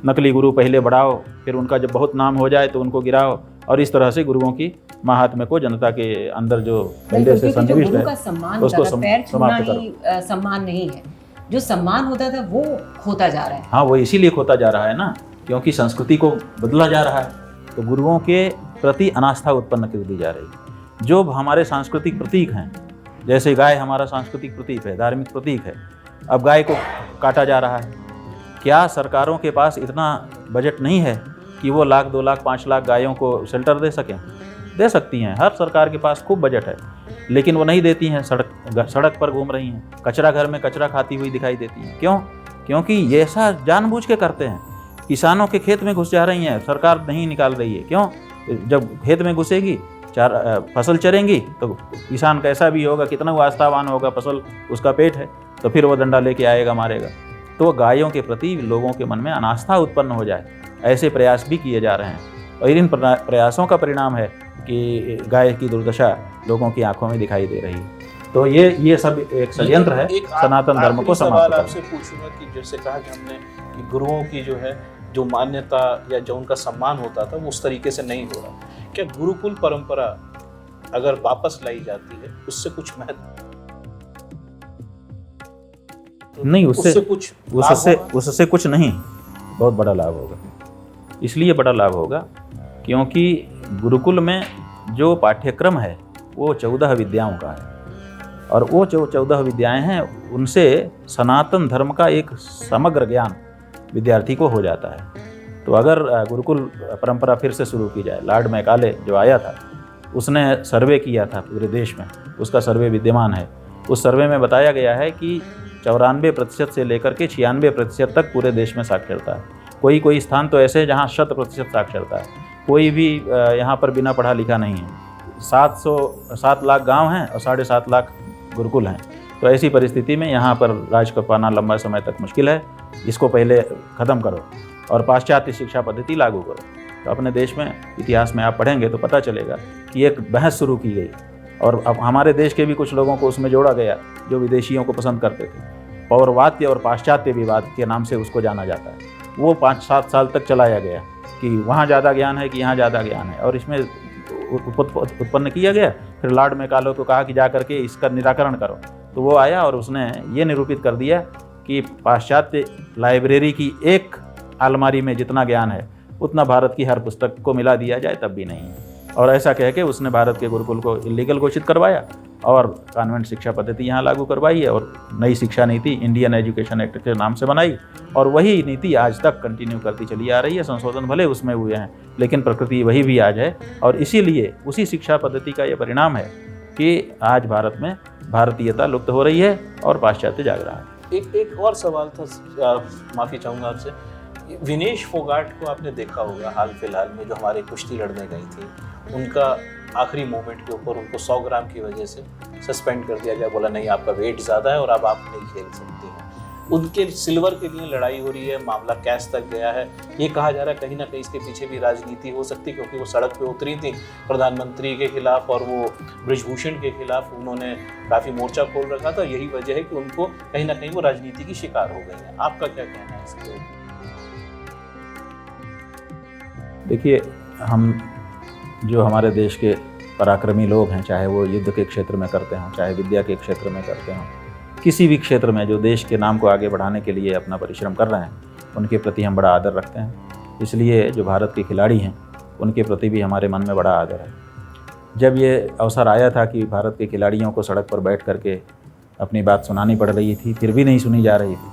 नकली गुरु पहले बढ़ाओ, फिर उनका जब बहुत नाम हो जाए तो उनको गिराओ, और इस तरह से गुरुओं की महात्म्य को जनता के अंदर जो पहले से सन्निविष्ट है उसको समाप्त करो। सम्मान नहीं है, जो सम्मान होता था वो खोता जा रहा है। हाँ, वो इसीलिए खोता जा रहा है ना, क्योंकि संस्कृति को बदला जा रहा है। तो गुरुओं के प्रति अनास्था उत्पन्न कर दी जा रही है। जो हमारे सांस्कृतिक प्रतीक हैं, जैसे गाय हमारा सांस्कृतिक प्रतीक है, धार्मिक प्रतीक है, अब गाय को काटा जा रहा है। क्या सरकारों के पास इतना बजट नहीं है कि वो 1 लाख 2 लाख 5 लाख गायों को शेल्टर दे सकें? दे सकती हैं, हर सरकार के पास खूब बजट है, लेकिन वो नहीं देती हैं। सड़क पर घूम रही हैं, कचरा घर में कचरा खाती हुई दिखाई देती हैं। क्यों? क्योंकि ये ऐसा जानबूझ के करते हैं। किसानों के खेत में घुस जा रही हैं, सरकार नहीं निकाल रही है। क्यों? जब खेत में घुसेगी, फसल चरेंगी तो किसान कैसा भी होगा, कितना वो आस्थावान होगा, फसल उसका पेट है, तो फिर वो डंडा लेके आएगा, मारेगा। तो गायों के प्रति लोगों के मन में अनास्था उत्पन्न हो जाए, ऐसे प्रयास भी किए जा रहे हैं। और इन प्रयासों का परिणाम है कि गाय की दुर्दशा लोगों की आंखों में दिखाई दे रही है। तो ये सब एक षड्यंत्र है सनातन धर्म को समाप्त करना। आपसे पूछूंगा कि जैसे कहा कि हमने कि गुरुओं की जो है जो मान्यता या जो उनका सम्मान होता था वो उस तरीके से नहीं हो रहा। क्या गुरुकुल परंपरा अगर वापस लाई जाती है उससे कुछ महत्व? तो नहीं, उससे कुछ लाभ उससे होगा? उससे कुछ नहीं, बहुत बड़ा लाभ होगा। इसलिए बड़ा लाभ होगा क्योंकि गुरुकुल में जो पाठ्यक्रम है वो 14 विद्याओं का है, और वो जो 14 विद्याएं हैं उनसे सनातन धर्म का एक समग्र ज्ञान विद्यार्थी को हो जाता है। तो अगर गुरुकुल परंपरा फिर से शुरू की जाए, लॉर्ड मैकाले जो आया था उसने सर्वे किया था पूरे देश में, उसका सर्वे विद्यमान है। उस सर्वे में बताया गया है कि 94% से लेकर के 96% तक पूरे देश में साक्षरता है। कोई कोई स्थान तो ऐसे हैं जहाँ 100% साक्षरता है, कोई भी यहाँ पर बिना पढ़ा लिखा नहीं है। 7 लाख गांव हैं और 7.5 लाख गुरुकुल हैं। तो ऐसी परिस्थिति में यहाँ पर राज कर पाना लंबा समय तक मुश्किल है। इसको पहले ख़त्म करो और पाश्चात्य शिक्षा पद्धति लागू करो। तो अपने देश में इतिहास में आप पढ़ेंगे तो पता चलेगा कि एक बहस शुरू की गई, और अब हमारे देश के भी कुछ लोगों को उसमें जोड़ा गया जो विदेशियों को पसंद करते थे। पौरवात्य और पाश्चात्य विवाद के नाम से उसको जाना जाता है। वो 5-7 साल तक चलाया गया कि वहाँ ज़्यादा ज्ञान है कि यहाँ ज़्यादा ज्ञान है, और इसमें उत्पन्न किया गया। फिर लॉर्ड मैकाले को कहा कि जा करके इसका निराकरण करो, तो वो आया और उसने ये निरूपित कर दिया कि पाश्चात्य लाइब्रेरी की एक अलमारी में जितना ज्ञान है उतना भारत की हर पुस्तक को मिला दिया जाए तब भी नहीं है। और ऐसा कह के उसने भारत के गुरुकुल को इलीगल घोषित करवाया और कॉन्वेंट शिक्षा पद्धति यहाँ लागू करवाई है, और नई शिक्षा नीति इंडियन एजुकेशन एक्ट के नाम से बनाई, और वही नीति आज तक कंटिन्यू करती चली आ रही है। संशोधन भले उसमें हुए हैं लेकिन प्रकृति वही भी आज है, और इसीलिए उसी शिक्षा पद्धति का ये परिणाम है कि आज भारत में भारतीयता लुप्त हो रही है और पाश्चात्य जाग रहा है। एक और सवाल था, माफ़ी चाहूँगा आपसे। विनेश फोगाट को आपने देखा होगा हाल फिलहाल में, जो हमारे कुश्ती लड़ने गई थी, उनका आखिरी मोमेंट के ऊपर उनको 100 ग्राम की वजह से सस्पेंड कर दिया गया। बोला नहीं, आपका वेट ज़्यादा है और अब आप नहीं खेल सकते हैं। उनके सिल्वर के लिए लड़ाई हो रही है, मामला कैस तक गया है। ये कहा जा रहा है कहीं ना कहीं इसके पीछे भी राजनीति हो सकती है, क्योंकि वो सड़क पे उतरी थी प्रधानमंत्री के खिलाफ और वो ब्रिजभूषण के खिलाफ उन्होंने काफ़ी मोर्चा खोल रखा था। यही वजह है कि उनको कहीं ना कहीं वो राजनीति की शिकार हो गई है। आपका क्या कहना है इसके ऊपर? देखिए, हम जो हमारे देश के पराक्रमी लोग हैं, चाहे वो युद्ध के क्षेत्र में करते हों, चाहे विद्या के क्षेत्र में करते हों, किसी भी क्षेत्र में जो देश के नाम को आगे बढ़ाने के लिए अपना परिश्रम कर रहे हैं, उनके प्रति हम बड़ा आदर रखते हैं। इसलिए जो भारत के खिलाड़ी हैं उनके प्रति भी हमारे मन में बड़ा आदर है। जब ये अवसर आया था कि भारत के खिलाड़ियों को सड़क पर बैठ करके अपनी बात सुनानी पड़ रही थी, फिर भी नहीं सुनी जा रही थी,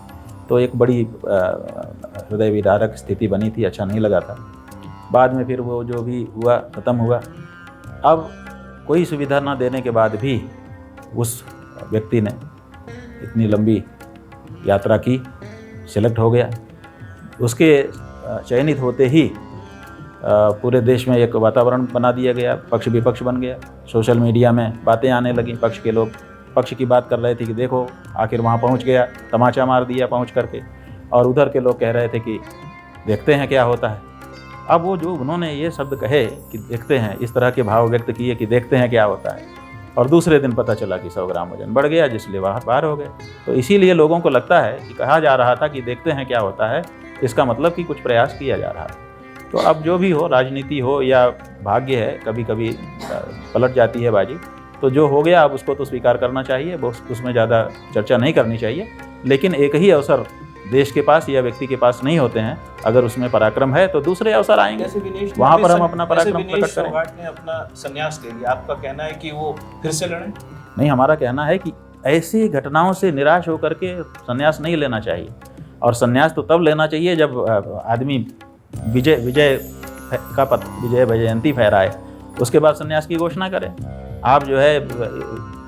तो एक बड़ी हृदय विदारक स्थिति बनी थी। अच्छा नहीं लगा था। बाद में फिर वो जो भी हुआ ख़त्म हुआ। अब कोई सुविधा ना देने के बाद भी उस व्यक्ति ने इतनी लंबी यात्रा की, सिलेक्ट हो गया। उसके चयनित होते ही पूरे देश में एक वातावरण बना दिया गया, पक्ष विपक्ष बन गया। सोशल मीडिया में बातें आने लगी, पक्ष के लोग पक्ष की बात कर रहे थे कि देखो आखिर वहाँ पहुँच गया, तमाचा मार दिया पहुँच करके, और उधर के लोग कह रहे थे कि देखते हैं क्या होता है। अब वो जो उन्होंने ये शब्द कहे कि देखते हैं, इस तरह के भाव व्यक्त किए कि देखते हैं क्या होता है, और दूसरे दिन पता चला कि 100 ग्राम वजन बढ़ गया, जिसलिए वहाँ बाहर हो गए। तो इसीलिए लोगों को लगता है कि कहा जा रहा था कि देखते हैं क्या होता है, इसका मतलब कि कुछ प्रयास किया जा रहा है। तो अब जो भी हो, राजनीति हो या भाग्य है, कभी कभी पलट जाती है बाजी। तो जो हो गया अब उसको तो स्वीकार करना चाहिए, उसमें ज़्यादा चर्चा नहीं करनी चाहिए। लेकिन एक ही अवसर देश के पास या व्यक्ति के पास नहीं होते हैं, अगर उसमें पराक्रम है तो दूसरे अवसर आएंगे, वहाँ पर हम अपना पराक्रम प्रकट करें। ने अपना संन्यास ले लिया, आपका कहना है कि वो फिर से लड़ें? नहीं, हमारा कहना है कि ऐसी घटनाओं से निराश होकर के संन्यास नहीं लेना चाहिए। और संन्यास तो तब लेना चाहिए जब आदमी विजय का विजय जयंती फहराए, उसके बाद संन्यास की घोषणा करें। आप जो है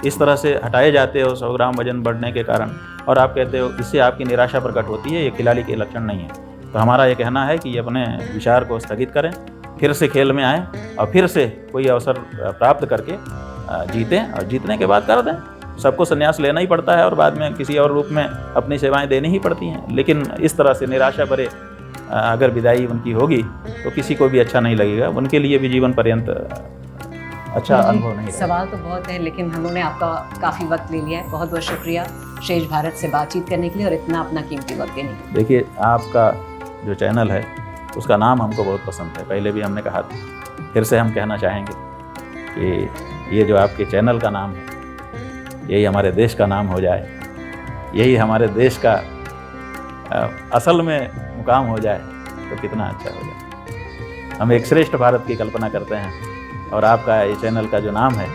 इस तरह से हटाए जाते हो 100 ग्राम वजन बढ़ने के कारण, और आप कहते हो इससे आपकी निराशा प्रकट होती है, ये खिलाड़ी के लक्षण नहीं है। तो हमारा ये कहना है कि अपने विचार को स्थगित करें, फिर से खेल में आएँ और फिर से कोई अवसर प्राप्त करके जीतें, और जीतने के बाद कर दें। सबको संन्यास लेना ही पड़ता है और बाद में किसी और रूप में अपनी सेवाएं देनी ही पड़ती हैं। लेकिन इस तरह से निराशा भरे अगर विदाई उनकी होगी तो किसी को भी अच्छा नहीं लगेगा, उनके लिए भी जीवन पर्यंत अच्छा अनुभव नहीं रहेगा। सवाल तो बहुत है, लेकिन हमने आपका काफ़ी वक्त ले लिया है। बहुत बहुत शुक्रिया शेष भारत से बातचीत करने के लिए और इतना अपना कीमती वक्त देने के लिए। देखिए, आपका जो चैनल है उसका नाम हमको बहुत पसंद है, पहले भी हमने कहा था, फिर से हम कहना चाहेंगे कि ये जो आपके चैनल का नाम है यही हमारे देश का नाम हो जाए, यही हमारे देश का असल में मुकाम हो जाए तो कितना अच्छा हो जाए। हम एक श्रेष्ठ भारत की कल्पना करते हैं और आपका ये चैनल का जो नाम है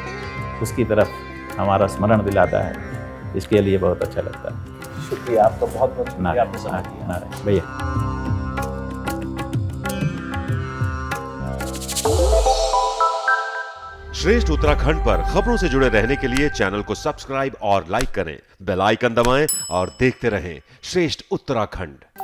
उसकी तरफ हमारा स्मरण दिलाता है, इसके लिए बहुत अच्छा लगता है। शुक्रिया आपका, बहुत बहुत शुक्रिया आपने समय दिया। नारायण भैया। श्रेष्ठ उत्तराखंड पर खबरों से जुड़े रहने के लिए चैनल को सब्सक्राइब और लाइक करें, बेल आइकन दबाएं और देखते रहें श्रेष्ठ उत्तराखंड।